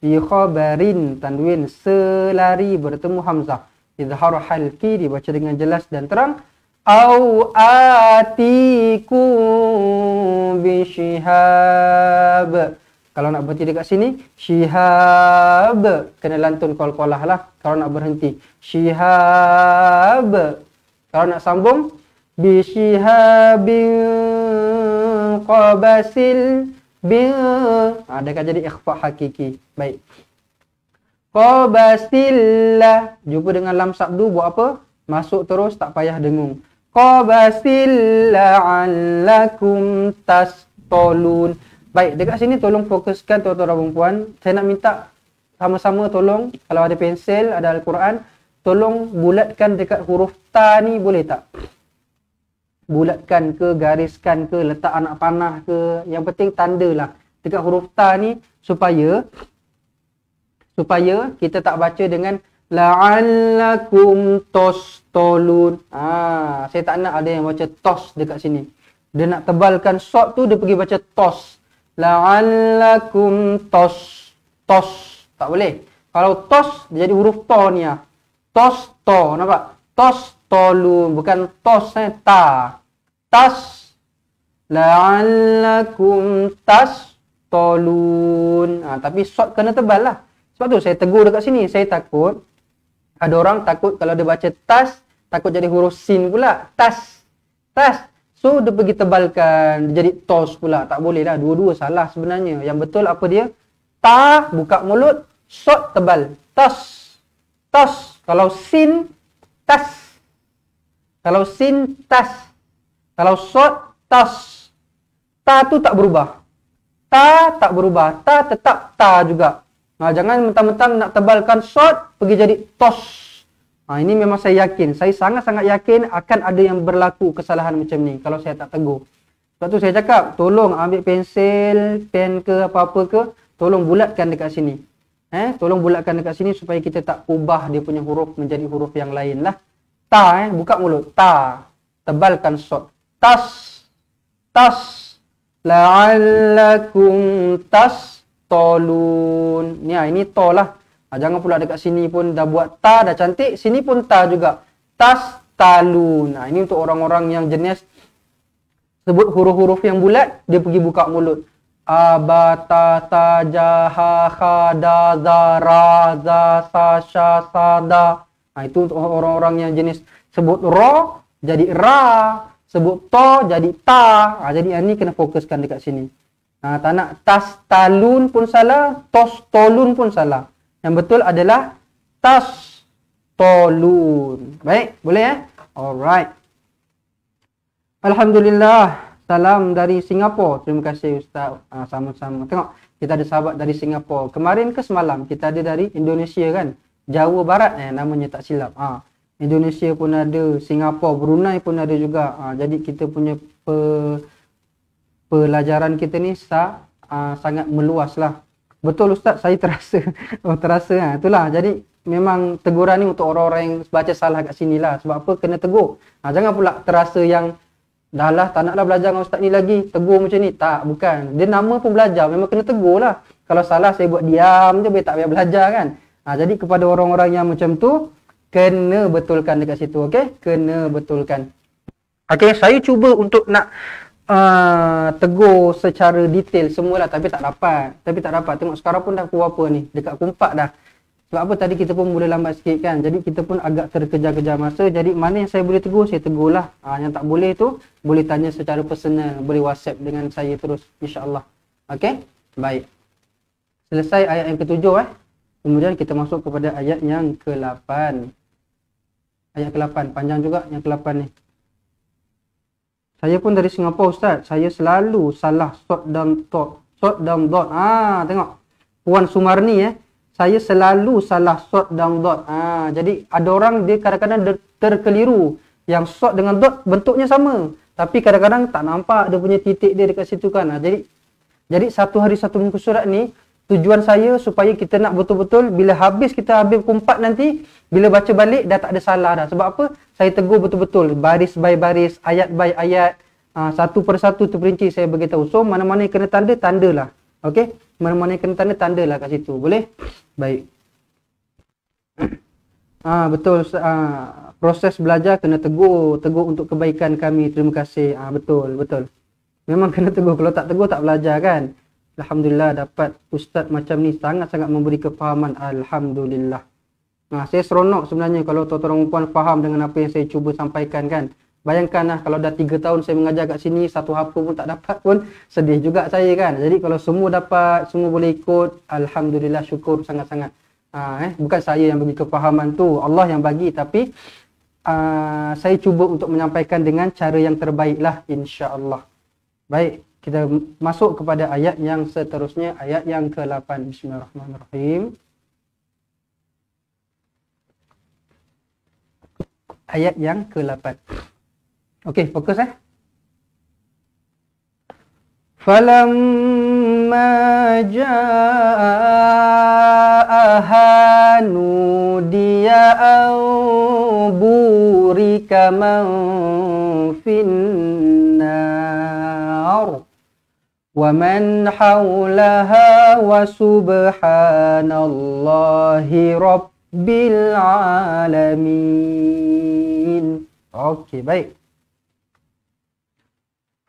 bi khabarin, tanwin selari bertemu hamzah. Izhar halqi dibaca dengan jelas dan terang. Au atikum bi shihab. Kalau nak berhenti dekat sini, shihab. Kena lantun qalqalah lah kalau nak berhenti. Shihab. Kalau nak sambung, bi shihabin qabasil bil. Dia akan jadi ikhfa hakiki. Baik. Qabasillah. Jumpa dengan lam sabdu buat apa? Masuk terus, tak payah dengung. Qabasillah alakum tastolun. Baik, dekat sini tolong fokuskan tuan-tuan dan puan. Saya nak minta sama-sama tolong, kalau ada pensel, ada Al-Quran, tolong bulatkan dekat huruf ta ni, boleh tak? Bulatkan ke, gariskan ke, letak anak panah ke, yang penting tanda lah dekat huruf ta ni supaya kita tak baca dengan la'allakum tostolun. Saya tak nak ada yang baca tos dekat sini. Dia nak tebalkan sod tu, dia pergi baca tos. La'allakum tos. Tak boleh. Kalau tos, dia jadi huruf to ni lah. Tos, to. Nampak? Tos, tolun. Bukan tos, ta. Tas. La'allakum tas, tolun. Tapi sod kena tebal lah. Sebab tu saya tegur dekat sini. Saya takut. Ada orang takut kalau dia baca tas, takut jadi huruf sin pula. Tas. Tas. So, dia pergi tebalkan. Dia jadi tos pula. Tak boleh lah. Dua-dua salah sebenarnya. Yang betul apa dia? Ta, buka mulut. Sod, tebal. Tas. Tas. Kalau sin, tas. Kalau sin, tas. Kalau sod, tas. Ta tu tak berubah. Ta tak berubah. Ta tetap ta juga. Jangan mentang-mentang nak tebalkan sod, pergi jadi tos. Ini memang saya yakin. Saya sangat-sangat yakin akan ada yang berlaku kesalahan macam ni kalau saya tak tegur. Sebab tu saya cakap, tolong ambil pensel, pen ke apa-apa ke, tolong bulatkan dekat sini. Tolong bulatkan dekat sini supaya kita tak ubah dia punya huruf menjadi huruf yang lain lah. Ta, buka mulut. Ta. Tebalkan sod. Tas. Tas. La'allakum tas tolun. Ini to lah. Jangan pula dekat sini pun dah buat ta, dah cantik. Sini pun ta juga. Tas, talun. Ini untuk orang-orang yang jenis sebut huruf-huruf yang bulat, dia pergi buka mulut. Abata, ta, jaha, khada, zara, za, sa, sha, sada. Itu untuk orang-orang yang jenis sebut ro, jadi ra. Sebut to, jadi ta. Jadi ini kena fokuskan dekat sini. Tak nak tas, talun pun salah. Tos, tolun pun salah. Yang betul adalah tas, tolun. Baik, boleh Alright. Alhamdulillah. Salam dari Singapura. Terima kasih Ustaz. Sama-sama. Tengok, kita ada sahabat dari Singapura. Kemarin ke semalam kita ada dari Indonesia kan. Jawa Barat namanya tak silap. Indonesia pun ada, Singapura, Brunei pun ada juga. Jadi kita punya pelajaran kita ni sangat meluas lah. Betul Ustaz, saya terasa. Terasa. Itulah. Jadi memang teguran ni untuk orang-orang yang baca salah kat sini lah. Sebab apa? Kena tegur. Jangan pula terasa yang dah lah tak naklah belajar dengan Ustaz ni lagi. Tegur macam ni. Tak, bukan. Dia nama pun belajar. Memang kena tegur lah. Kalau salah saya buat diam je, tak payah belajar kan. Jadi kepada orang-orang yang macam tu, Kena betulkan dekat situ, okey? Kena betulkan. Okey, saya cuba untuk nak tegur secara detail semualah, tapi tak dapat. Tengok sekarang pun dah pukul apa ni? Dekat pukul 4 dah. Sebab apa tadi kita pun mula lambat sikit kan. Jadi kita pun agak terkejar-kejar masa. Jadi mana yang saya boleh tegur, saya tegurlah. Yang tak boleh tu boleh tanya secara personal, boleh WhatsApp dengan saya terus insya-Allah. Okey? Baik. Selesai ayat yang ke-7 Kemudian kita masuk kepada ayat yang ke-8. Ayat ke-8 panjang juga yang ke-8 ni. Saya pun dari Singapura Ustaz, saya selalu salah short dan dot. Tengok. Puan Sumarni saya selalu salah short dan dot. Jadi ada orang dia kadang-kadang terkeliru. Yang short dengan dot bentuknya sama, tapi kadang-kadang tak nampak dia punya titik dia dekat situ kan. Jadi satu hari satu muka surat ni tujuan saya supaya kita nak betul-betul bila kita habis pukul 4 nanti, bila baca balik dah tak ada salah dah. Sebab apa? Saya tegur betul-betul baris by baris, ayat by ayat, satu persatu terperinci saya beritahu. So mana-mana yang kena tanda, tandalah. Okey? Mana-mana yang kena tanda, tandalah kat situ. Boleh? Baik. Betul. Proses belajar kena tegur untuk kebaikan kami. Terima kasih. Betul. Memang kena tegur. Kalau tak tegur tak belajar kan. Alhamdulillah dapat ustaz macam ni sangat-sangat memberi kefahaman. Alhamdulillah. Saya seronok sebenarnya kalau tuan-tuan puan faham dengan apa yang saya cuba sampaikan kan. Bayangkanlah kalau dah 3 tahun saya mengajar kat sini, satu apa pun tak dapat pun sedih juga saya kan. Jadi kalau semua dapat, semua boleh ikut, alhamdulillah, syukur sangat-sangat. Bukan saya yang bagi kefahaman tu, Allah yang bagi, tapi saya cuba untuk menyampaikan dengan cara yang terbaik lah, insya-Allah. Baik, kita masuk kepada ayat yang seterusnya, ayat yang ke-8. Bismillahirrahmanirrahim. Ayat yang ke-8. Okey, fokus Falamma ja'aha nudiya au burika man finnar wa man hawlaha wa subhanallahi rabbil alamin. Okey, baik.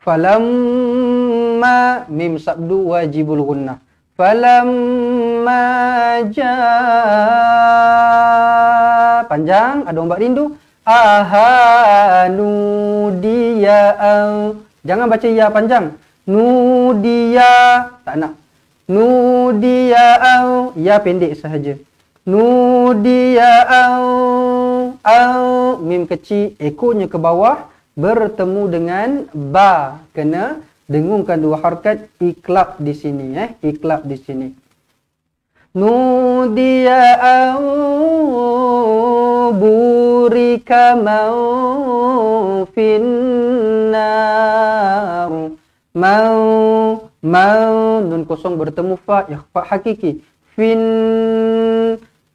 Falamma mim sabdu wajibul gunnah. Falamma panjang ada ombak rindu. Ahanu dia jangan baca ya panjang. Nudia tak nak. Nudia ya pendek sahaja. Nudia mim kecil ekornya ke bawah bertemu dengan ba, kena dengungkan dua harakat, iklab di sini iklab di sini. Nudiya burika mau finnar mau nun kosong bertemu fa, fa hakiki fin,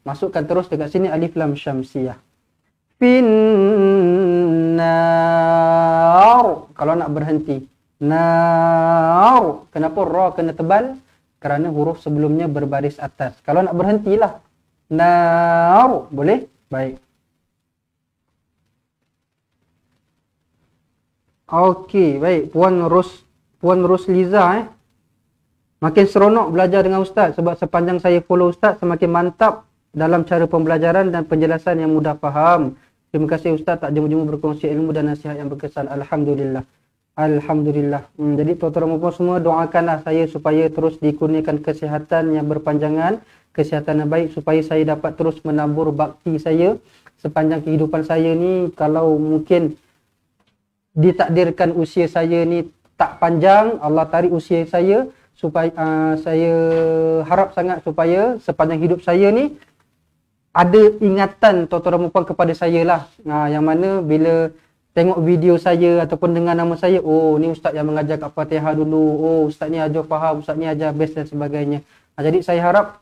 masukkan terus dekat sini alif lam syamsiyah. Finnar, kalau nak berhenti nar, kenapa ra kena tebal? Kerana huruf sebelumnya berbaris atas. Kalau nak berhentilah nar, boleh? Baik. Okey, baik. Puan Rusliza makin seronok belajar dengan ustaz sebab sepanjang saya follow ustaz semakin mantap dalam cara pembelajaran dan penjelasan yang mudah faham. Terima kasih ustaz tak jemu-jemu berkongsi ilmu dan nasihat yang berkesan. Alhamdulillah. Alhamdulillah. Jadi tuan-tuan dan semua doakanlah saya supaya terus dikurniakan kesihatan yang berpanjangan, kesihatan yang baik supaya saya dapat terus menabur bakti saya sepanjang kehidupan saya ni. Kalau mungkin ditakdirkan usia saya ni tak panjang, Allah tarik usia saya supaya saya harap sangat supaya sepanjang hidup saya ni ada ingatan tuan-tuan dan puan kepada saya lah. Yang mana bila tengok video saya ataupun dengar nama saya, oh ni ustaz yang mengajar kat Fatihah dulu, oh ustaz ni ajar faham, ustaz ni ajar best dan sebagainya. Jadi saya harap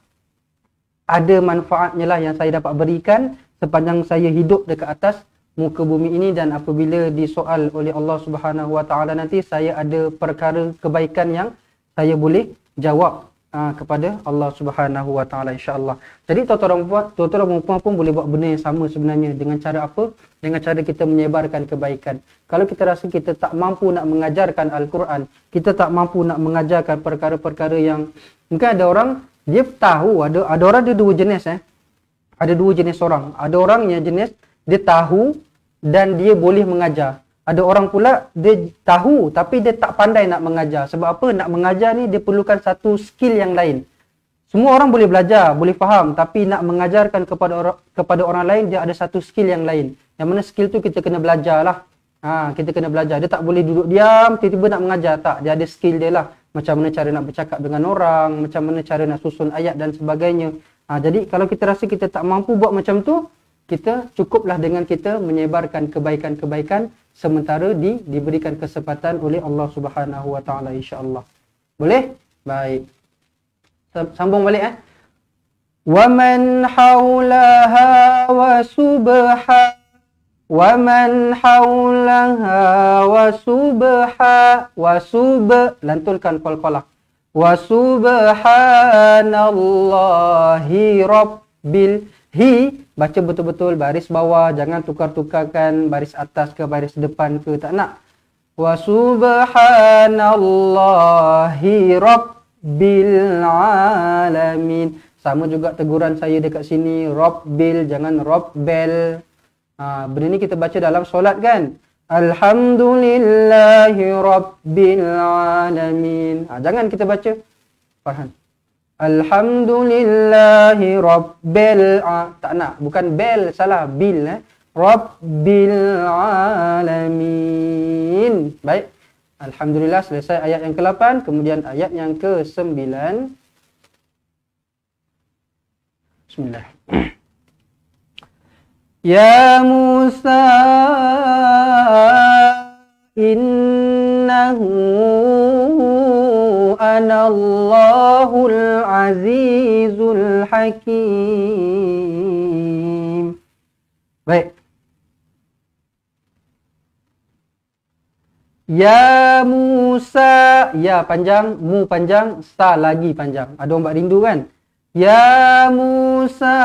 ada manfaatnya lah yang saya dapat berikan sepanjang saya hidup dekat atas muka bumi ini, dan apabila disoal oleh Allah Subhanahu Wa Taala nanti saya ada perkara kebaikan yang saya boleh jawab kepada Allah Subhanahu wa taala insya-Allah. Jadi tuan-tuan dan puan pun boleh buat benda yang sama sebenarnya dengan cara apa? Dengan cara kita menyebarkan kebaikan. Kalau kita rasa kita tak mampu nak mengajarkan Al-Quran, kita tak mampu nak mengajarkan perkara-perkara yang mungkin ada orang dia tahu, ada orang dia dua jenis Ada dua jenis orang. Ada orang yang jenis dia tahu dan dia boleh mengajar. Ada orang pula dia tahu tapi dia tak pandai nak mengajar. Sebab apa? Nak mengajar ni dia perlukan satu skill yang lain. Semua orang boleh belajar, boleh faham, tapi nak mengajarkan kepada orang lain dia ada satu skill yang lain. Yang mana skill tu kita kena belajar lah. Kita kena belajar. Dia tak boleh duduk diam tiba-tiba nak mengajar, tak. Dia ada skill dia lah. Macam mana cara nak bercakap dengan orang, macam mana cara nak susun ayat dan sebagainya. Jadi kalau kita rasa kita tak mampu buat macam tu, kita cukuplah dengan kita menyebarkan kebaikan-kebaikan sementara diberikan kesempatan oleh Allah Subhanahu wa taala insya-Allah. Boleh? Baik. Sambung balik Wa man haulaha wa subha wa man haulaha wa lantulkan qalqalah. Wa subhanallahi rabbil baca betul-betul baris bawah, jangan tukar-tukarkan baris atas ke baris depan ke, tak nak. Wa subhanallahi rabbil alamin. Sama juga teguran saya dekat sini, rabbil jangan rabbel. Benda ni kita baca dalam solat kan. Alhamdulillahi rabbil alamin. Jangan kita baca Farhan. Alhamdulillahi rabbil tak nak, bukan bel, salah, bil rabbil alamin. Baik. Alhamdulillah selesai ayat yang ke-8, kemudian ayat yang ke-9. Bismillah. Ya Musa innahu anallahu azizul hakim. Baik. Ya Musa, ya panjang, mu panjang, sa lagi panjang. Ada orang buat rindu kan? Ya Musa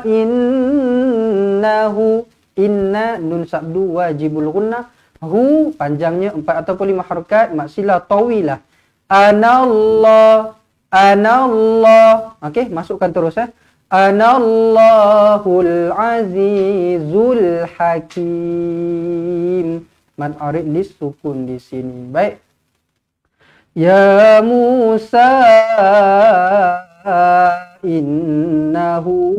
innahu, inna nun sabdu wajibul gunnah. Hu panjangnya 4 ataupun 5 harakat, maksilah tawilah. Anallah, anallah. Okey, masukkan terus Anallahul azizul hakim. Mad arid lis sukun di sini. Baik. Ya Musa innahu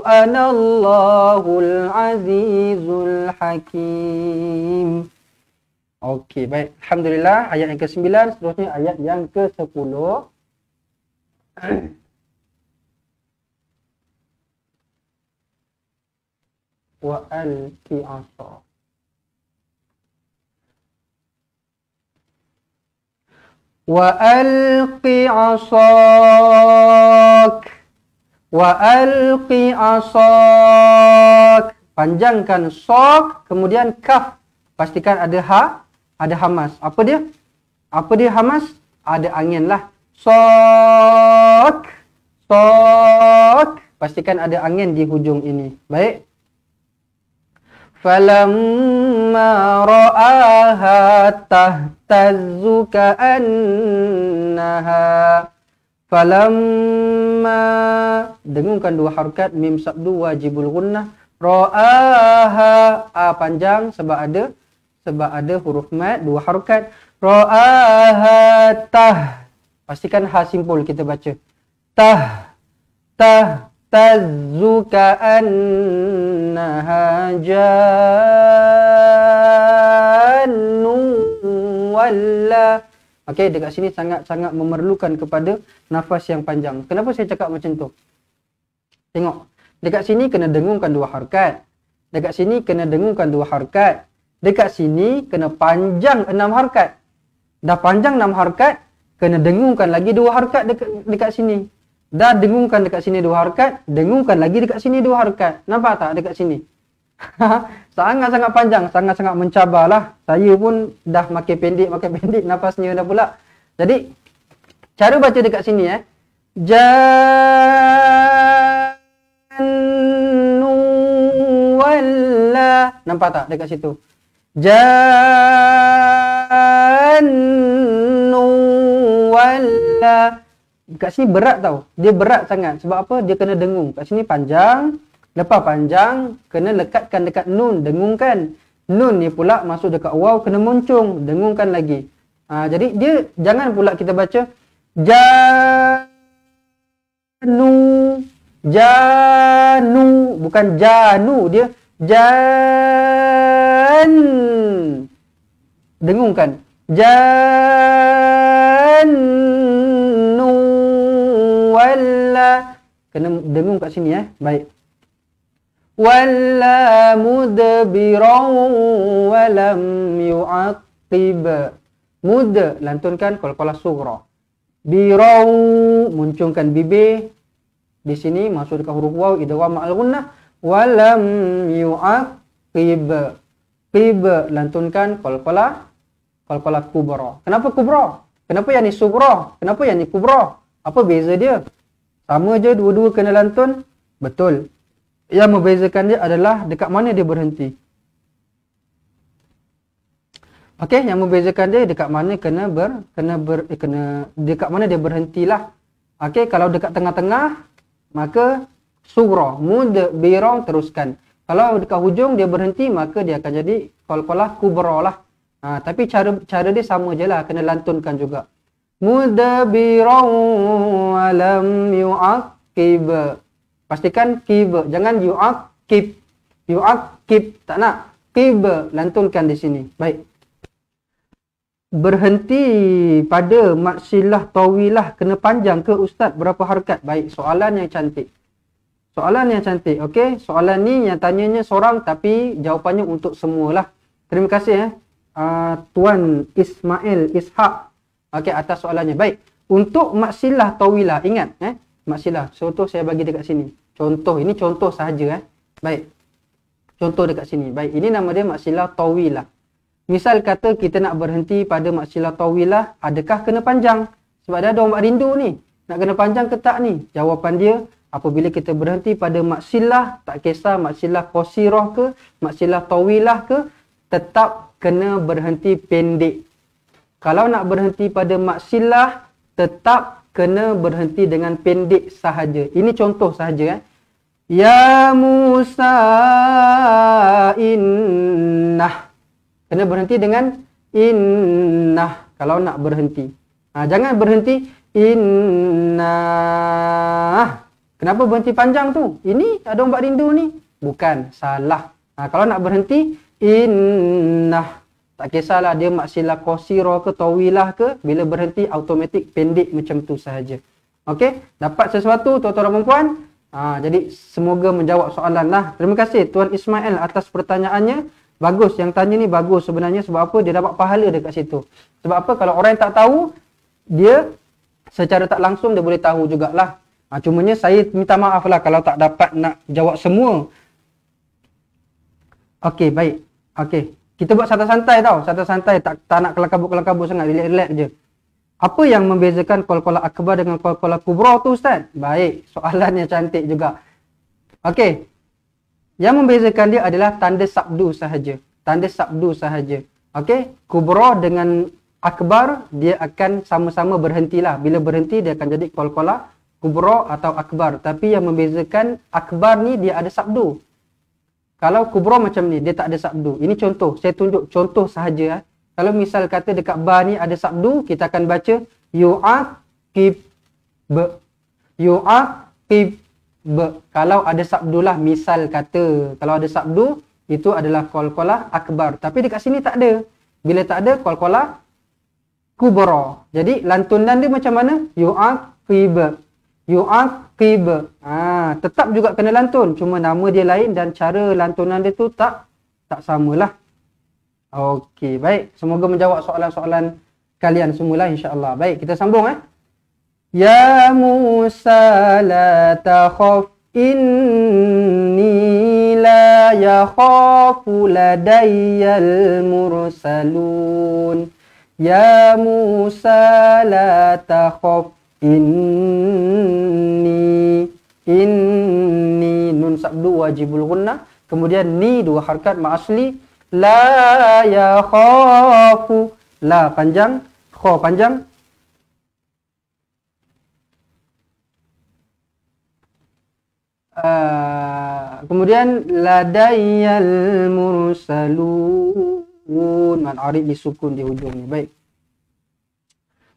anallahul azizul hakim. Okey, baik. Alhamdulillah, ayat yang ke-9, seterusnya ayat yang ke-10. Wa alqi asa. Wa alqi asak. Wa alqi asak. Panjangkan sok, kemudian kaf. Pastikan ada ha, ada hamas. Apa dia? Apa dia hamas? Ada angin lah. Sok. Sok. Pastikan ada angin di hujung ini. Baik. Falamma ra'aha tahtazzu ka'annaha. Falamma, dengungkan 2 harakat, mim sabdu wajibul gunnah. Ra'aha, panjang sebab ada huruf mad 2 harakat. Ra'aha tah. Pastikan ha simpul kita baca. Tazzu ka'annaha jannun walla. Okey, dekat sini sangat-sangat memerlukan kepada nafas yang panjang. Kenapa saya cakap macam tu? Tengok. Dekat sini kena dengungkan 2 harakat. Dekat sini kena dengungkan 2 harakat. Dekat sini kena panjang 6 harakat. Dah panjang 6 harakat, kena dengungkan lagi 2 harakat dekat sini. Dah dengungkan dekat sini 2 harakat, dengungkan lagi dekat sini 2 harakat. Nampak tak dekat sini? Sangat-sangat panjang, sangat-sangat mencabarlah. Saya pun dah makin pendek nafasnya dah pula. Jadi cara baca dekat sini Jannu walla. Nampak tak dekat situ? Jannu walla. Dekat sini berat tau. Dia berat sangat. Sebab apa? Dia kena dengung. Kat sini panjang. Lepas panjang, kena lekatkan dekat nun. Dengungkan. Nun ni pula masuk dekat waw, kena muncung. Dengungkan lagi. Jadi dia jangan pula kita baca Janu. Janu. Bukan Janu. Dia Jan. Dengungkan. Janu walla. Kena dengung kat sini Baik. Walla mudbiran walam yu'aqib. Mud lantunkan qalqalah sughra. Birau muncungkan bibir. Di sini masuk dekat huruf waw idgham ma'al gunnah. Walam yu'aqib. Qib lantunkan qalqalah kubra. Kenapa kubra? Kenapa yang ni sughra? Kenapa yang ni kubra? Apa beza dia? Sama je dua-dua kena lantun. Betul. Yang membezakan dia adalah dekat mana dia berhenti. Okey, yang membezakan dia dekat mana dekat mana dia berhentilah. Okey, kalau dekat tengah-tengah maka sughra, mudbiran teruskan. Kalau dekat hujung dia berhenti maka dia akan jadi qalqalah kubra lah. Tapi cara dia sama je lah, kena lantunkan juga. Mudbiran walam yu'aqib. Pastikan qib, jangan yu'aqib. Yu'aqib tak nak. Qib lantunkan di sini. Baik. Berhenti pada mad silah tawilah kena panjang ke ustaz? Berapa harakat? Baik, soalan yang cantik. Soalan yang cantik. Okey, soalan ni yang tanyanya seorang tapi jawapannya untuk semualah. Terima kasih Tuan Ismail Ishaq. Okey, atas soalannya. Baik. Untuk mad silah tawilah, ingat mad silah. Contoh saya bagi dekat sini. Contoh, ini contoh sahaja Baik. Contoh dekat sini. Baik, ini nama dia mad silah tawilah. Misal kata kita nak berhenti pada mad silah tawilah, adakah kena panjang? Sebab ada orang rindu ni. Nak kena panjang ke tak ni? Jawapan dia, apabila kita berhenti pada mad silah, tak kisah mad silah qasirah ke, mad silah tawilah ke, tetap kena berhenti pendek. Kalau nak berhenti pada mad silah, tetap kena berhenti dengan pendek sahaja. Ini contoh sahaja Ya Musa innah. Kena berhenti dengan innah kalau nak berhenti. Jangan berhenti innah. Kenapa berhenti panjang tu? Ini ada orang buat rindu ni. Bukan, salah. Kalau nak berhenti innah. Tak kisahlah dia mad silah qasirah ke tawilah ke, bila berhenti automatik pendek macam tu sahaja. Okey, dapat sesuatu tuan-tuan dan puan-puan? Jadi semoga menjawab soalan lah. Terima kasih Tuan Ismail atas pertanyaannya. Bagus, yang tanya ni bagus sebenarnya. Sebab apa? Dia dapat pahala dekat situ. Sebab apa? Kalau orang yang tak tahu, dia secara tak langsung dia boleh tahu jugalah. Cumanya saya minta maaf lah kalau tak dapat nak jawab semua. Okey, baik. Okey, kita buat santai-santai tau. Santai-santai, tak nak kelakabut-kelakabut sangat. Relax-relax je. Apa yang membezakan qalqalah akbar dengan qalqalah kubra tu Ustaz? Baik, soalan yang cantik juga. Okey. Yang membezakan dia adalah tanda sabdu sahaja. Tanda sabdu sahaja. Okey, kubra dengan akbar dia akan sama-sama berhentilah. Bila berhenti dia akan jadi qalqalah kubra atau akbar. Tapi yang membezakan akbar ni dia ada sabdu. Kalau kubra macam ni dia tak ada sabdu. Ini contoh, saya tunjuk contoh sahaja. Kalau misal kata dekat ba ni ada sabdu, kita akan baca yu'aqib. Yu'aqib. Kalau ada sabdu lah, misal kata kalau ada sabdu itu adalah qalqalah akbar. Tapi dekat sini tak ada. Bila tak ada, qalqalah kubra. Jadi lantunan dia macam mana? Yu'aqib. Yu'aqib. Tetap juga kena lantun, cuma nama dia lain dan cara lantunan dia tu tak samalah. Okey, baik. Semoga menjawab soalan-soalan kalian semualah insya-Allah. Baik, kita sambung Ya Musa la takhaf inni la yakhafu ladayyal mursalun. Ya Musa la takhaf inni nun sabdu wajibul gunnah, kemudian ni dua harakat ma asli, la yakhafu, la panjang, kha panjang, kemudian ladayyal mursalun, man arid disukun di hujungnya. Baik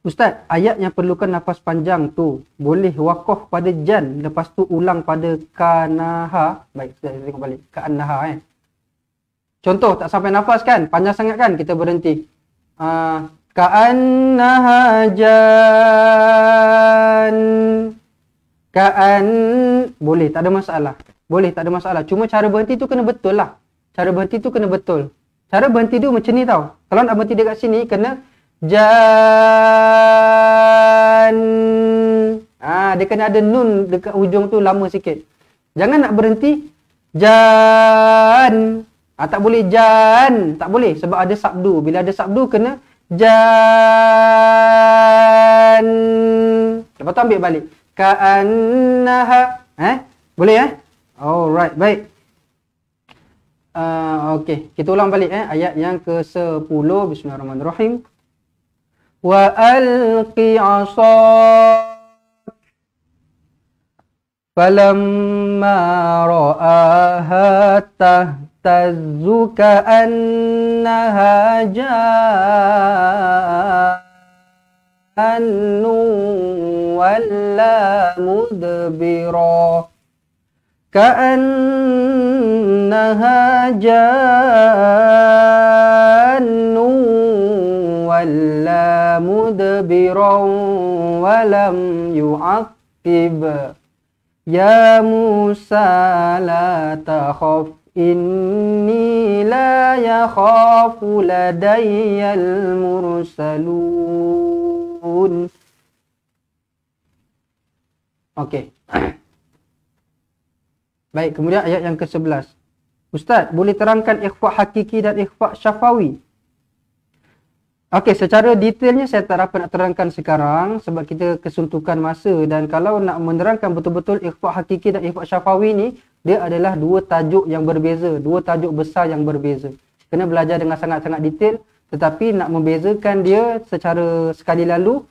Ustaz, ayat yang perlukan nafas panjang tu boleh waqaf pada jan, lepas tu ulang pada kanaha. Baik, kita tengok balik. Kanaha Contoh tak sampai nafas kan? Panjang sangat kan? Kita berhenti. Kanaha jan. Boleh, tak ada masalah. Boleh, tak ada masalah. Cuma cara berhenti tu kena betul lah. Cara berhenti tu kena betul. Cara berhenti tu macam ni tau. Kalau nak berhenti dekat sini, kena jan. Dia kena ada nun dekat hujung tu lama sikit. Jangan nak berhenti jan. Tak boleh jan. Tak boleh sebab ada sabdu. Bila ada sabdu kena jan. Lepas tu ambil balik. Ka'annaha. Boleh Alright, baik. Okey, kita ulang balik ayat yang ke-10. Bismillahirrahmanirrahim. Wa alqi 'asak falamma ra'aha tahtazzu ka'annaha jannu walla mudbira ka'annaha jannu walla mudbiran walam yu'aqib. Ya Musa la takhaf inni la yakhafu ladayyal mursalun. Okey. Baik, kemudian ayat yang ke-11. Ustaz, boleh terangkan ikhfa' hakiki dan ikhfa' syafawi? Okey, secara detailnya saya tak dapat nak terangkan sekarang sebab kita kesuntukan masa, dan kalau nak menerangkan betul-betul ikhfa' hakiki dan ikhfa' syafawi ni, dia adalah dua tajuk yang berbeza, dua tajuk besar yang berbeza. Kena belajar dengan sangat-sangat detail, tetapi nak membezakan dia secara sekali lalu,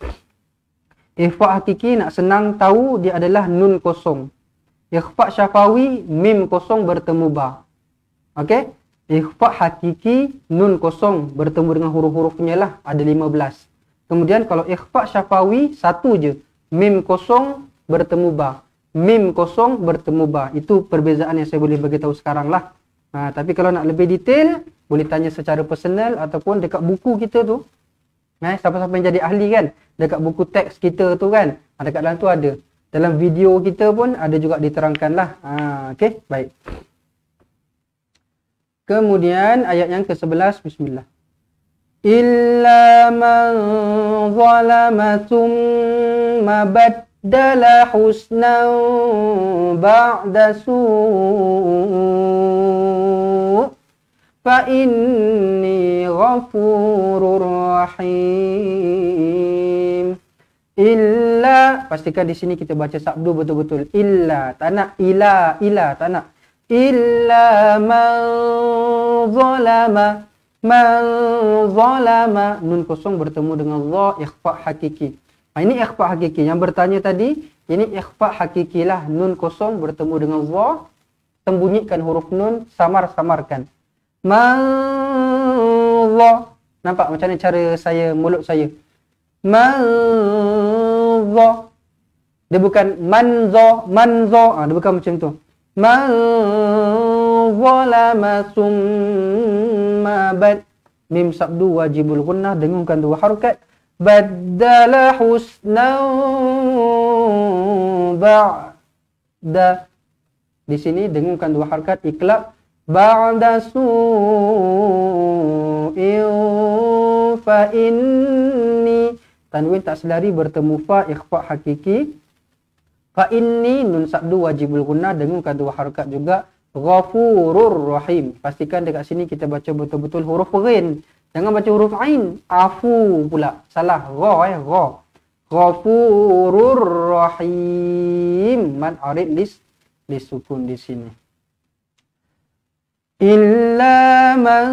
ikhfa' hakiki nak senang tahu dia adalah nun kosong. Ikhfa' syafawi mim kosong bertemu ba. Okey? Ikhfa' hakiki nun kosong bertemu dengan huruf-hurufnya lah, ada 15. Kemudian kalau ikhfa' syafawi satu je, mim kosong bertemu ba. Mim kosong bertemu ba. Itu perbezaan yang saya boleh bagi tahu sekarang lah. Tapi kalau nak lebih detail, boleh tanya secara personal ataupun dekat buku kita tu. Siapa-siapa yang jadi ahli kan, dekat buku teks kita tu kan, dekat dalam tu ada. Dalam video kita pun ada juga diterangkan lah. Okey, baik. Kemudian ayat yang ke-11, bismillah. Illa man zalama thumma baddala husnan ba'da su' fa inni ghafurur rahim. Illa, pastikan di sini kita baca sabdu betul-betul. Illa, tak nak ila, tak nak. Illa man zalama, nun kosong bertemu dengan za, ikhfa' hakiki. Ini ikhfa' hakiki. Yang bertanya tadi, ini ikhfa' hakiki lah. Nun kosong bertemu dengan za, sembunyikan huruf nun, samar-samarkan. Man za. Nampak macam mana cara saya, mulut saya? Man za. Dia bukan man za. Dia bukan macam tu. Man zalama summa bad, mim sabdu wajibul gunnah, dengungkan dua harakat. Baddala husnan ba'da, di sini dengungkan dua harakat, iklab. Ba'da su'in fa inni, tanwin tak selari bertemu fa, ikhfa' hakiki. Fa inni nun sabdu wajibul gunnah, dengungkan dua harakat juga. Ghafurur Rahim. Pastikan dekat sini kita baca betul-betul huruf ghin. Jangan baca huruf ain. Afu pula. Salah. Gha gha. Ghafurur Rahim. Mad arid lis sukun di sini. Illa man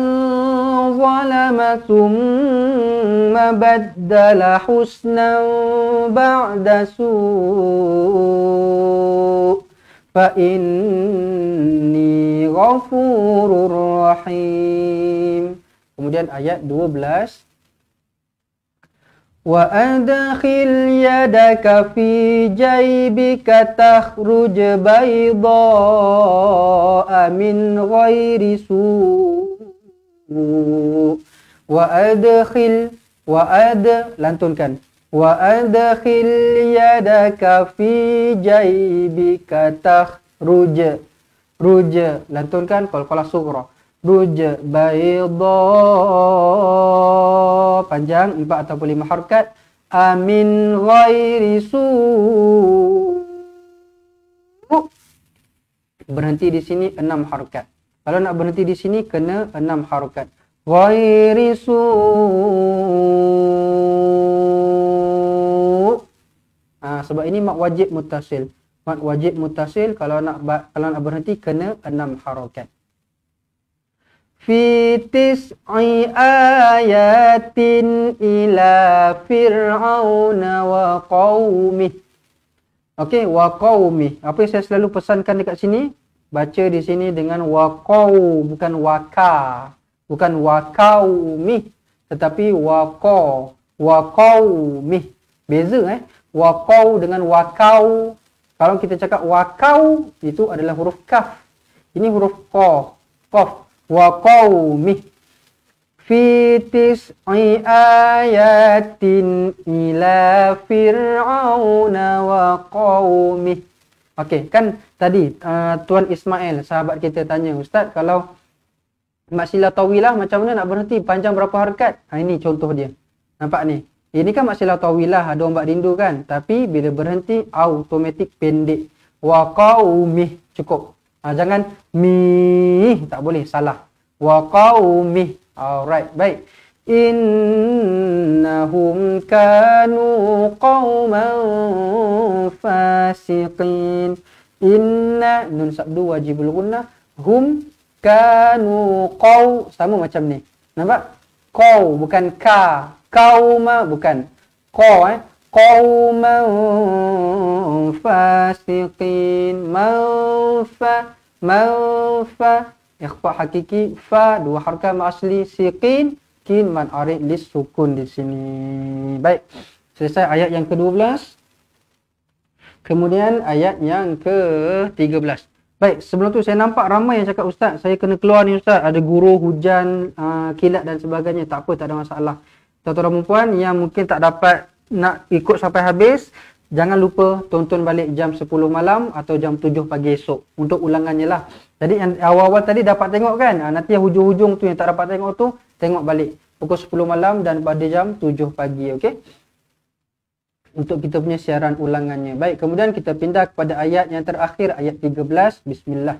zalama thumma baddala husnan ba'da su' fa inni ghafurur rahim. Kemudian ayat 12. Wa adkhil yadaka fi jaybika takhruj bayda'a min ghairi su' wa adkhil lantunkan wa adkhil yadaka fi jaybika takhruj lantunkan qalqalah sughra ruj bayda panjang 4 ataupun 5 harakat amin ghairi su berhenti di sini 6 harakat. Kalau nak berhenti di sini kena 6 harakat. Ghairi su sebab ini mak wajib muttasil. Mak wajib muttasil kalau nak berhenti kena 6 harakat. Fi tis'i ayatin ila fir'auna wa qaumih. Okey, wa qaumih. Apa yang saya selalu pesankan dekat sini? Baca di sini dengan wa qaum, bukan waka. Bukan wa qaumih, tetapi wa qaumih. Beza wa qaw dengan wa qaw. Kalau kita cakap wa qaw itu adalah huruf kaf. Ini huruf qaf. Wa qaumih fi tis'i ayatin ila fir'auna wa qaumih. Okey, kan tadi Tuan Ismail sahabat kita tanya, Ustaz, kalau mak sila tawilah macam mana nak berhenti, panjang berapa harakat? Ini contoh dia. Nampak ni? Ini kan mak sila tawilah, ada ombak rindu kan, tapi bila berhenti automatik pendek. Wa qaumih cukup. Jangan mi, tak boleh, salah. Wa qaumih. Alright, baik. Innahum kanu qauman fasiqin. Inna nun sabdu wajibul gunnah. Hum kanu qaw, sama macam ni. Nampak? Qaw bukan ka. Qauma bukan. Qaw qauman fasiqin. Manfa ikhfa hakiki, fa 2 harakat asli, siqin kin man arid lis sukun di sini. Baik. Selesai ayat yang ke-12. Kemudian ayat yang ke-13. Baik, sebelum tu saya nampak ramai yang cakap, Ustaz, saya kena keluar ni Ustaz, ada guru, hujan, kilat dan sebagainya. Tak apa, tak ada masalah. Tuan-tuan dan puan yang mungkin tak dapat nak ikut sampai habis, jangan lupa tonton balik jam 10 malam atau jam 7 pagi esok untuk ulangannya lah. Jadi yang awal-awal tadi dapat tengok kan, nanti yang hujung-hujung tu yang tak dapat tengok tu, tengok balik pukul 10 malam dan pada jam 7 pagi, okey? Untuk kita punya siaran ulangannya. Baik, kemudian kita pindah kepada ayat yang terakhir, ayat 13. Bismillah.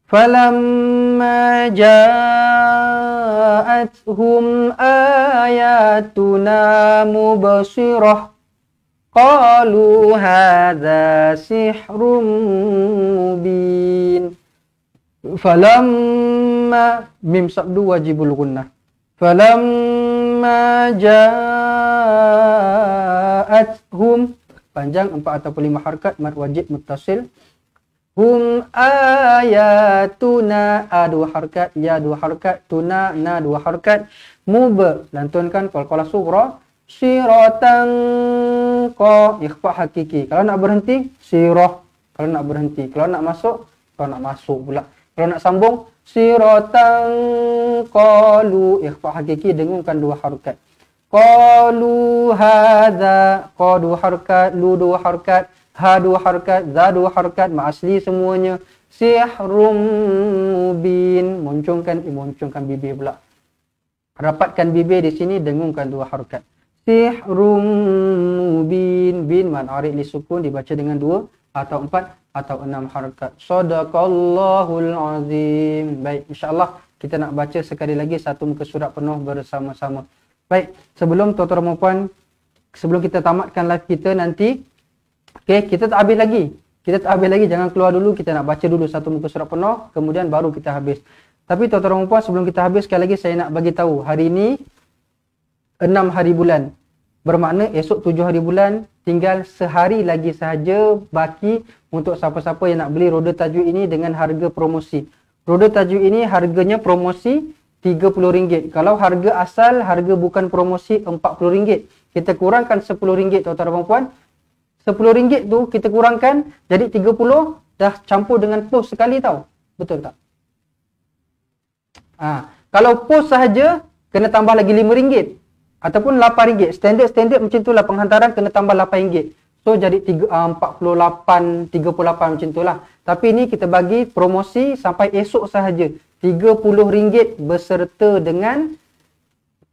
Falamma ja'atuhum ayatuna mubsirah qalu hadza sihrun mubin. Falamma mim sabdu wajibul gunnah. Falamma ja'atuhum panjang 4 ataupun 5 harakat, mad wajib muttasil. Hum ayatuna, a 2 harakat, ya 2 harakat, tuna na 2 harakat, mub lantunkan qalqalah sughra, siratan qa ikhfa hakiki. Kalau nak berhenti sirah, kalau nak berhenti, kalau nak masuk pula. Kalau nak sambung siratan qalu ikhfa hakiki, dengungkan 2 harakat. Qalu hadza, qa 2 harakat, lu 2 harakat, ha 2 harakat, za 2 harakat, ma asli semuanya. Sihrum mubin, moncongkan bibir pula. Rapatkan bibir di sini, dengungkan 2 harakat. Sihrum mubin, bin man arid li sukun dibaca dengan 2 atau 4 atau 6 harakat. Shadaqallahul azim. Baik, insya-Allah kita nak baca sekali lagi satu muka surat penuh bersama-sama. Baik, sebelum tuan-tuan dan puan, sebelum kita tamatkan live kita nanti, okey, kita tak habis lagi. Kita tak habis lagi, jangan keluar dulu, kita nak baca dulu satu muka surat penuh, kemudian baru kita habis. Tapi tuan-tuan dan puan, sebelum kita habis, sekali lagi saya nak bagi tahu, hari ini 6 hari bulan. Bermakna esok 7 hari bulan, tinggal sehari lagi sahaja baki untuk siapa-siapa yang nak beli roda tajwid ini dengan harga promosi. Roda tajwid ini harganya promosi RM30. Kalau harga asal, harga bukan promosi RM40. Kita kurangkan RM10 tuan-tuan dan puan. RM10 tu kita kurangkan jadi 30, dah campur dengan pos sekali tau. Betul tak? Kalau pos sahaja kena tambah lagi RM5 ataupun RM8. Standard macam tu lah, penghantaran kena tambah RM8. So jadi 48, 38 macam tu lah. Tapi ni kita bagi promosi sampai esok sahaja. RM30 beserta dengan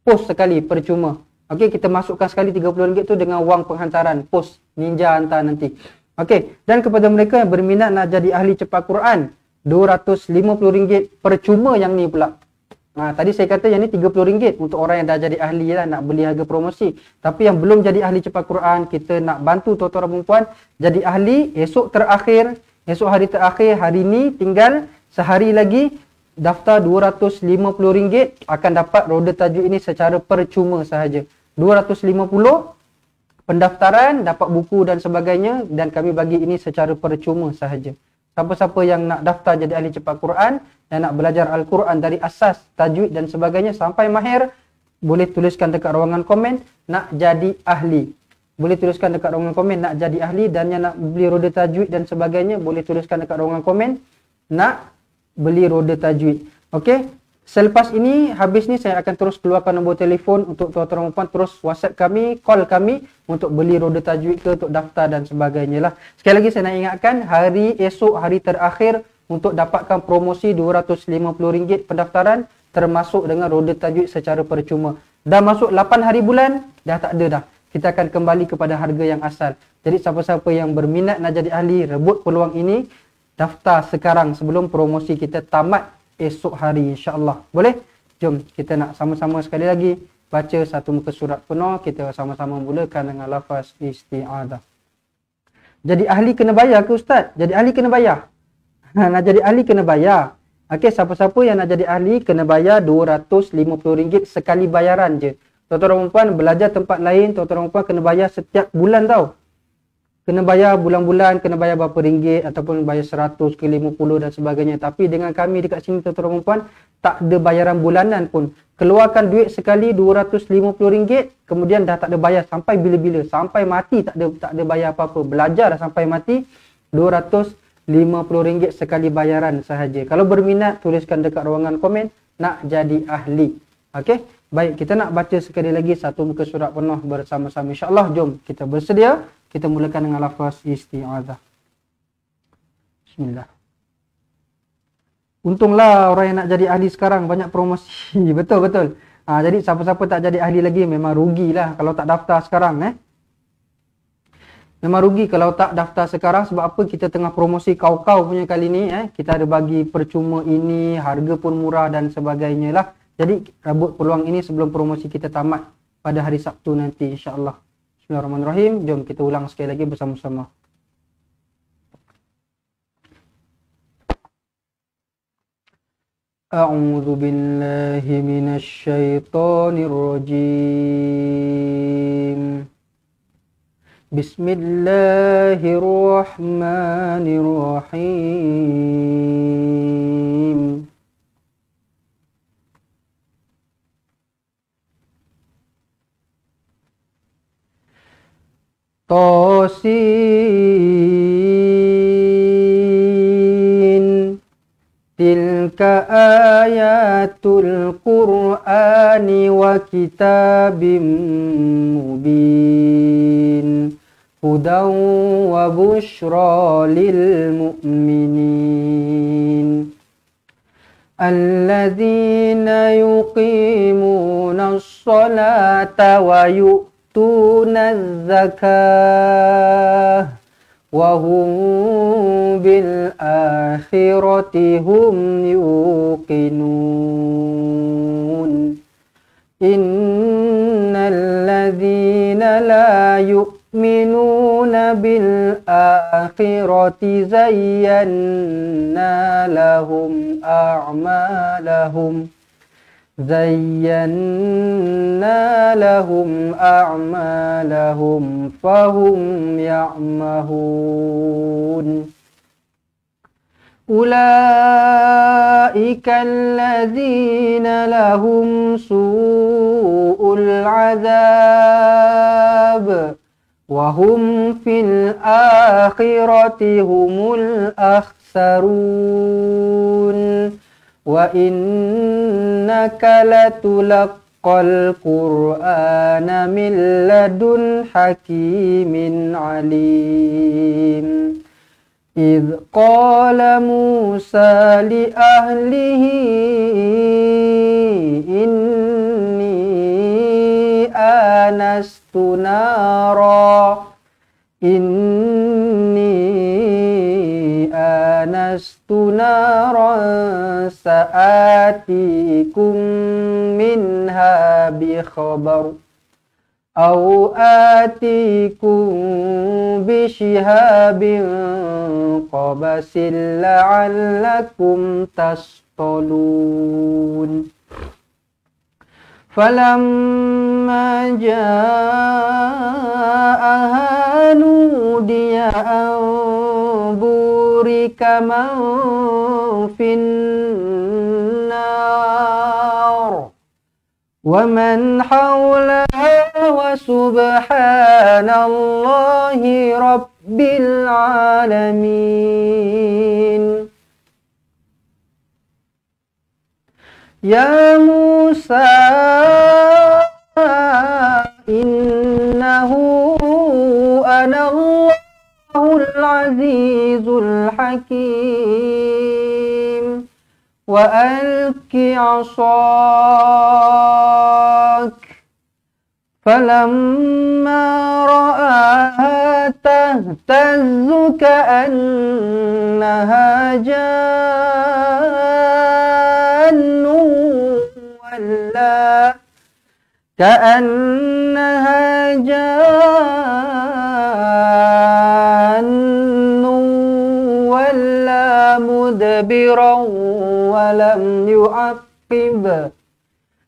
pos sekali percuma. Okey, kita masukkan sekali RM30 tu dengan wang penghantaran, pos Ninja hantar nanti. Okey, dan kepada mereka yang berminat nak jadi ahli cepat Quran, RM250 percuma yang ni pula. Tadi saya kata yang ni RM30 untuk orang yang dah jadi ahli lah, nak beli harga promosi. Tapi yang belum jadi ahli cepat Quran, kita nak bantu tuan-tuan dan puan jadi ahli. Esok hari terakhir, hari ni tinggal sehari lagi, daftar RM250 akan dapat roda tajwid ini secara percuma sahaja. RM250 pendaftaran, dapat buku dan sebagainya, dan kami bagi ini secara percuma sahaja. Siapa-siapa yang nak daftar jadi ahli cepat Quran dan nak belajar Al-Quran dari asas, tajwid dan sebagainya sampai mahir, boleh tuliskan dekat ruangan komen nak jadi ahli. Boleh tuliskan dekat ruangan komen nak jadi ahli, dan yang nak beli roda tajwid dan sebagainya boleh tuliskan dekat ruangan komen nak beli roda tajwid. Okey, selepas ini, habis ni saya akan terus keluarkan nombor telefon untuk tuan-tuan dan puan terus WhatsApp kami, call kami untuk beli roda tajwid ke, untuk daftar dan sebagainya lah. Sekali lagi saya nak ingatkan, hari esok hari terakhir untuk dapatkan promosi RM250 pendaftaran termasuk dengan roda tajwid secara percuma. Dah masuk 8 hari bulan, dah tak ada dah. Kita akan kembali kepada harga yang asal. Jadi siapa-siapa yang berminat nak jadi ahli, rebut peluang ini, daftar sekarang sebelum promosi kita tamat esok hari, insya-Allah. Boleh? Jom kita nak sama-sama sekali lagi baca satu muka surat penuh. Kita sama-sama mulakan dengan lafaz isti'adzah. Jadi ahli kena bayar ke ustaz? Jadi ahli kena bayar. Nak jadi ahli kena bayar. Okey, siapa-siapa yang nak jadi ahli kena bayar RM250 sekali bayaran je. Tuan-tuan dan puan belajar tempat lain, tuan-tuan dan puan kena bayar setiap bulan tau. Kena bayar bulan-bulan, kena bayar berapa ringgit ataupun bayar 100 ke 50 dan sebagainya. Tapi dengan kami dekat sini tuan-tuan dan puan, tak ada bayaran bulanan pun. Keluarkan duit sekali RM250, kemudian dah tak ada bayar sampai bila-bila. Sampai mati tak ada bayar apa-apa. Belajar dah sampai mati, RM250 sekali bayaran sahaja. Kalau berminat, tuliskan dekat ruangan komen nak jadi ahli. Okey, baik, kita nak baca sekali lagi satu muka surat penuh bersama-sama. InsyaAllah, jom kita bersedia. Kita mulakan dengan lafaz isti'adzah. Bismillah. Untunglah orang yang nak jadi ahli sekarang banyak promosi. Betul-betul. Jadi siapa-siapa tak jadi ahli lagi memang rugilah kalau tak daftar sekarang. Memang rugi kalau tak daftar sekarang. Sebab apa? Kita tengah promosi kau-kau punya kali ni. Kita ada bagi percuma ini, harga pun murah dan sebagainya lah. Jadi rebut peluang ini sebelum promosi kita tamat pada hari Sabtu nanti, insya-Allah. Bismillahirrahmanirrahim. Jom kita ulang sekali lagi bersama-sama. A'udzu billahi minasy syaithanir rajim. Bismillahirrahmanirrahim. Tasin, tilka ayatul Qur'ani wa kitabim mubin, hudan wa bushra lil mu'minin, alladzina yuqimuna as-salata wa yu'tunaz zakah وهم بالآخرة هم يوقنون إن الذين لا يؤمنون بالآخرة زينا لهم أعمالهم فهم يعمهون أولئك الذين لهم سوء العذاب وهم في الآخرة هم الأخسرون وإنك لتلقى القرآن من لدن حكيم عليم إذ قال موسى لأهله إني آنست نارا سآتيكم منها بخبر أو آتيكم بشهاب قبس لعلكم تصطلون فلما جاءها نودي أن بورك من في النار ومن حولها وسبحان الله رب العالمين يا موسى إنه أنا الله العزيز الحكيم وألق عصاك فلما رآها تهتز كأنها جان ولا مدبرا ولم يعقب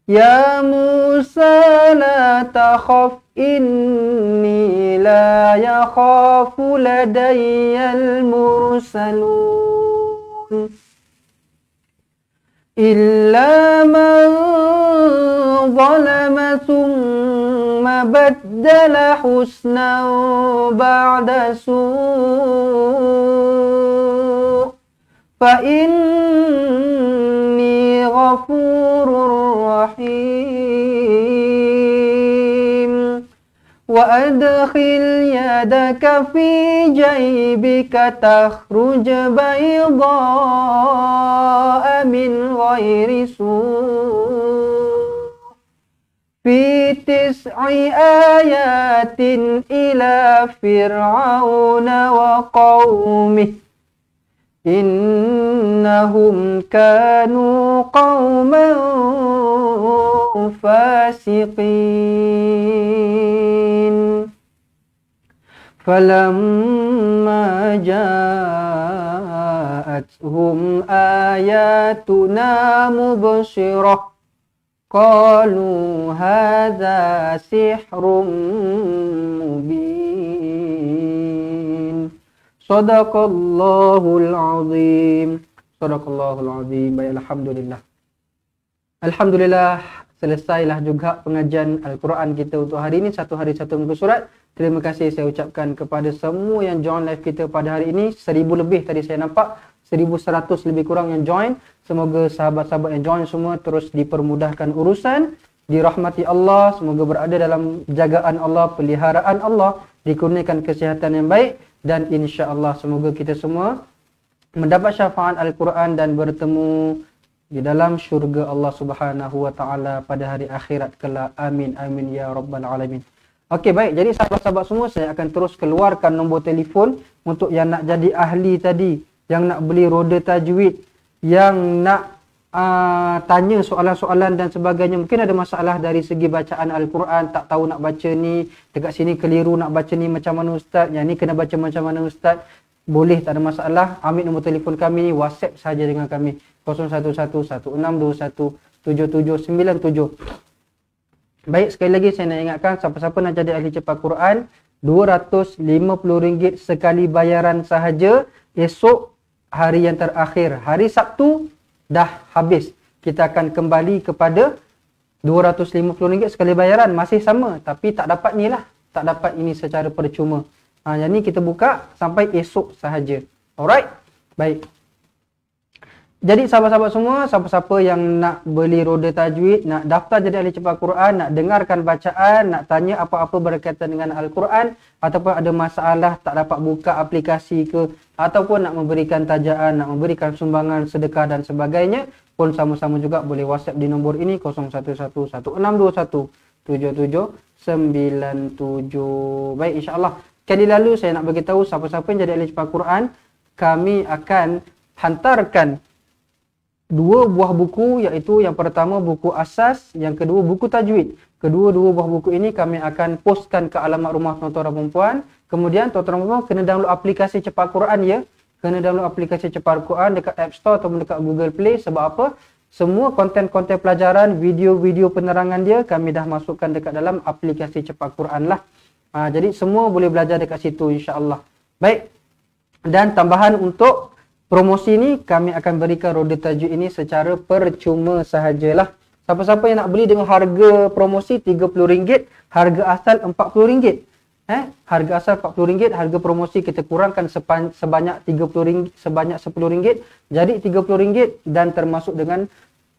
يا موسى لا تخف إني لا يخاف لدي المرسلون إلا من ظلم ثم بدل حسنا بعد سوء فإني غفور رحيم وأدخل يدك في جيبك تخرج بيضاء من غير سوء في 9 آيات إلى فرعون وقومه إنهم كانوا قوما فاسقين فلما جاءتهم آياتنا مبصرة قالوا هذا سحر مبين Sadaqallahul azim. Sadaqallahul azim. Baik, alhamdulillah. Alhamdulillah, selesailah juga pengajian Al-Quran kita untuk hari ini. Satu hari satu muka surat. Terima kasih saya ucapkan kepada semua yang join live kita pada hari ini. 1000 lebih tadi saya nampak. 1100 lebih kurang yang join. Semoga sahabat-sahabat yang join semua terus dipermudahkan urusan, dirahmati Allah, semoga berada dalam jagaan Allah, peliharaan Allah, dikurniakan kesihatan yang baik, dan insya-Allah semoga kita semua mendapat syafaat Al-Quran dan bertemu di dalam syurga Allah Subhanahu wa taala pada hari akhirat kelak. Amin amin ya rabbal alamin. Okey, baik. Jadi sahabat-sahabat semua, saya akan terus keluarkan nombor telefon untuk yang nak jadi ahli tadi, yang nak beli roda tajwid, yang nak tanya soalan-soalan dan sebagainya. Mungkin ada masalah dari segi bacaan Al-Quran, tak tahu nak baca ni, dekat sini keliru nak baca ni macam mana ustaz, yang ni kena baca macam mana ustaz. Boleh, tak ada masalah. Ambil nombor telefon kami, WhatsApp saja dengan kami. 0111617797. Baik, sekali lagi saya nak ingatkan, siapa-siapa nak jadi ahli cepat Quran, RM250 sekali bayaran sahaja. Esok hari yang terakhir, hari Sabtu dah habis. Kita akan kembali kepada RM250 sekali bayaran. Masih sama, tapi tak dapat ni lah. Tak dapat ini secara percuma. Yang ni kita buka sampai esok sahaja. Alright? Baik. Jadi sahabat-sahabat semua, siapa-siapa yang nak beli roda tajwid, nak daftar jadi ahli cepat Quran, nak dengarkan bacaan, nak tanya apa-apa berkaitan dengan Al-Quran, ataupun ada masalah tak dapat buka aplikasi ke, ataupun nak memberikan tajaan, nak memberikan sumbangan, sedekah dan sebagainya, pun sama-sama juga boleh WhatsApp di nombor ini 011116217797. Baik, insya-Allah. Kali lalu saya nak bagi tahu siapa-siapa yang jadi ahli cepat Quran, kami akan hantarkan 2 buah buku, iaitu yang pertama buku asas, yang kedua buku tajwid. Kedua-dua buah buku ini kami akan postkan ke alamat rumah tuan-tuan dan puan-puan. Kemudian tuan-tuan dan puan-puan kena download aplikasi cepat Quran ya. Kena download aplikasi cepat Quran dekat App Store atau dekat Google Play. Sebab apa? Semua konten-konten pelajaran, video-video penerangan dia kami dah masukkan dekat dalam aplikasi cepat Quran lah. Jadi semua boleh belajar dekat situ, insya-Allah. Baik. Dan tambahan untuk promosi ni, kami akan berikan roda tajwid ini secara percuma sahajalah. Siapa-siapa yang nak beli dengan harga promosi RM30, harga asal RM40. Harga asal RM40, harga promosi kita kurangkan sebanyak RM30, sebanyak RM10. Jadi RM30 dan termasuk dengan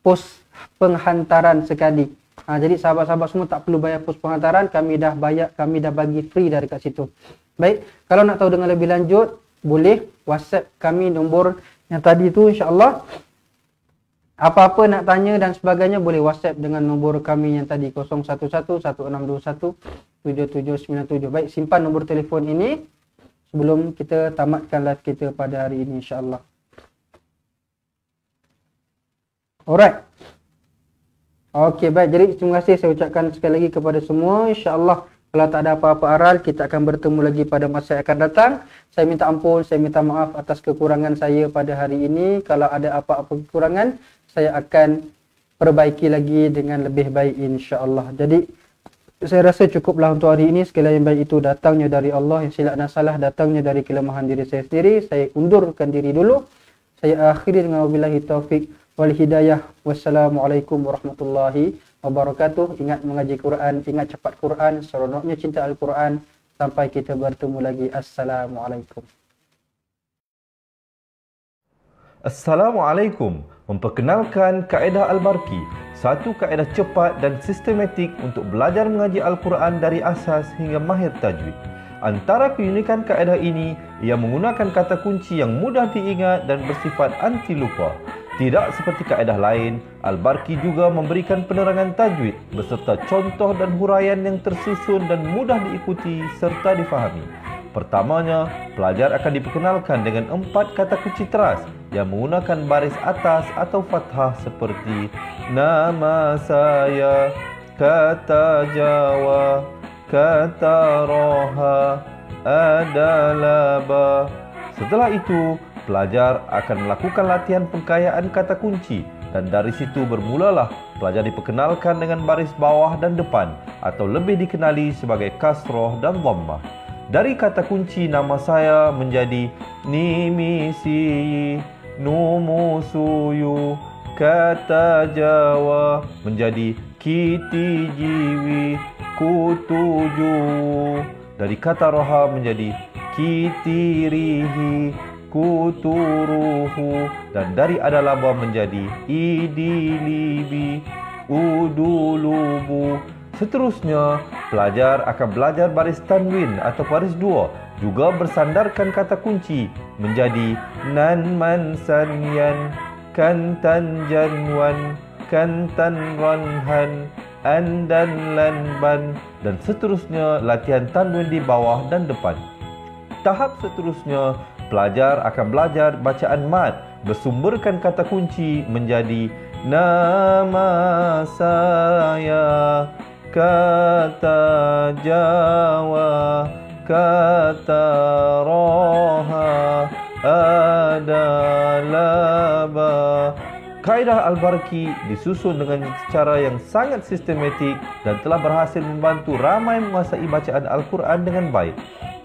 pos penghantaran sekali. Jadi sahabat-sahabat semua tak perlu bayar pos penghantaran, kami dah bayar, kami dah bagi free dari kat situ. Baik, kalau nak tahu dengan lebih lanjut, boleh WhatsApp kami nombor yang tadi tu, insya-Allah. Apa-apa nak tanya dan sebagainya boleh WhatsApp dengan nombor kami yang tadi 011116217797. Baik, simpan nombor telefon ini sebelum kita tamatkan live kita pada hari ini, insya-Allah. Alright. Okey, baik. Jadi terima kasih saya ucapkan sekali lagi kepada semua. Insya-Allah kalau tak ada apa-apa aral, kita akan bertemu lagi pada masa yang akan datang. Saya minta ampun, saya minta maaf atas kekurangan saya pada hari ini. Kalau ada apa-apa kekurangan, saya akan perbaiki lagi dengan lebih baik, insya-Allah. Jadi saya rasa cukuplah untuk hari ini. Segala yang baik itu datangnya dari Allah, yang silap dan salah datangnya dari kelemahan diri saya sendiri. Saya undurkan diri dulu. Saya akhiri dengan wabillahi taufik wal hidayah. Wassalamualaikum warahmatullahi wabarakatuh. Ingat mengaji Quran, ingat cepat Quran, seronoknya cinta Al-Quran. Sampai kita bertemu lagi. Assalamualaikum. Assalamualaikum. Memperkenalkan kaedah Al-Barki, satu kaedah cepat dan sistematik untuk belajar mengaji Al-Quran dari asas hingga mahir tajwid. Antara keunikan kaedah ini, ia menggunakan kata kunci yang mudah diingat dan bersifat anti lupa. Tidak seperti kaedah lain, Al-Barki juga memberikan penerangan tajwid beserta contoh dan huraian yang tersusun dan mudah diikuti serta difahami. Pertamanya, pelajar akan diperkenalkan dengan 4 kata kunci teras yang menggunakan baris atas atau fathah seperti nama saya, kata Jawa, kata Roha, adalah ba. Setelah itu, pelajar akan melakukan latihan pengkayaan kata kunci dan dari situ bermulalah pelajar diperkenalkan dengan baris bawah dan depan atau lebih dikenali sebagai kasroh dan dhammah. Dari kata kunci nama saya menjadi nimisi, numusuyu, kata Jawa menjadi kiti jiwi, kutuju. Dari kata roha menjadi kitirihi, kuturuhu, dan dari adalaba menjadi idilibi, udulubu. Seterusnya, pelajar akan belajar baris tanwin atau baris dua, juga bersandarkan kata kunci menjadi nan man sanyan, kantan janwan, kantan ranhan, an dan lan ban, dan seterusnya latihan tanwin di bawah dan depan. Tahap seterusnya, pelajar akan belajar bacaan mad bersumberkan kata kunci menjadi nama saya, kata Jawa, kata roha adalah ba. Kaedah Al-Barki disusun dengan cara yang sangat sistematik dan telah berhasil membantu ramai menguasai bacaan Al-Quran dengan baik.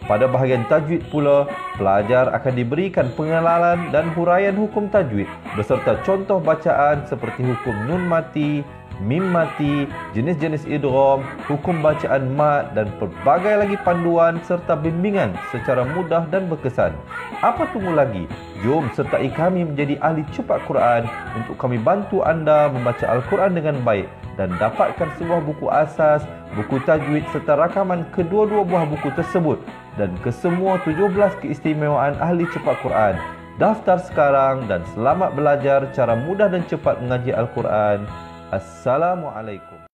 Pada bahagian tajwid pula, pelajar akan diberikan pengenalan dan huraian hukum tajwid beserta contoh bacaan seperti hukum nun mati, mim mati, jenis-jenis idgham, hukum bacaan mad dan pelbagai lagi panduan serta bimbingan secara mudah dan berkesan. Apa tunggu lagi? Jom sertai kami menjadi ahli cepat Quran untuk kami bantu anda membaca Al-Quran dengan baik dan dapatkan sebuah buku asas, buku tajwid serta rakaman kedua-dua buah buku tersebut dan kesemua 17 keistimewaan ahli cepat Quran. Daftar sekarang dan selamat belajar cara mudah dan cepat mengaji Al-Quran. Assalamualaikum.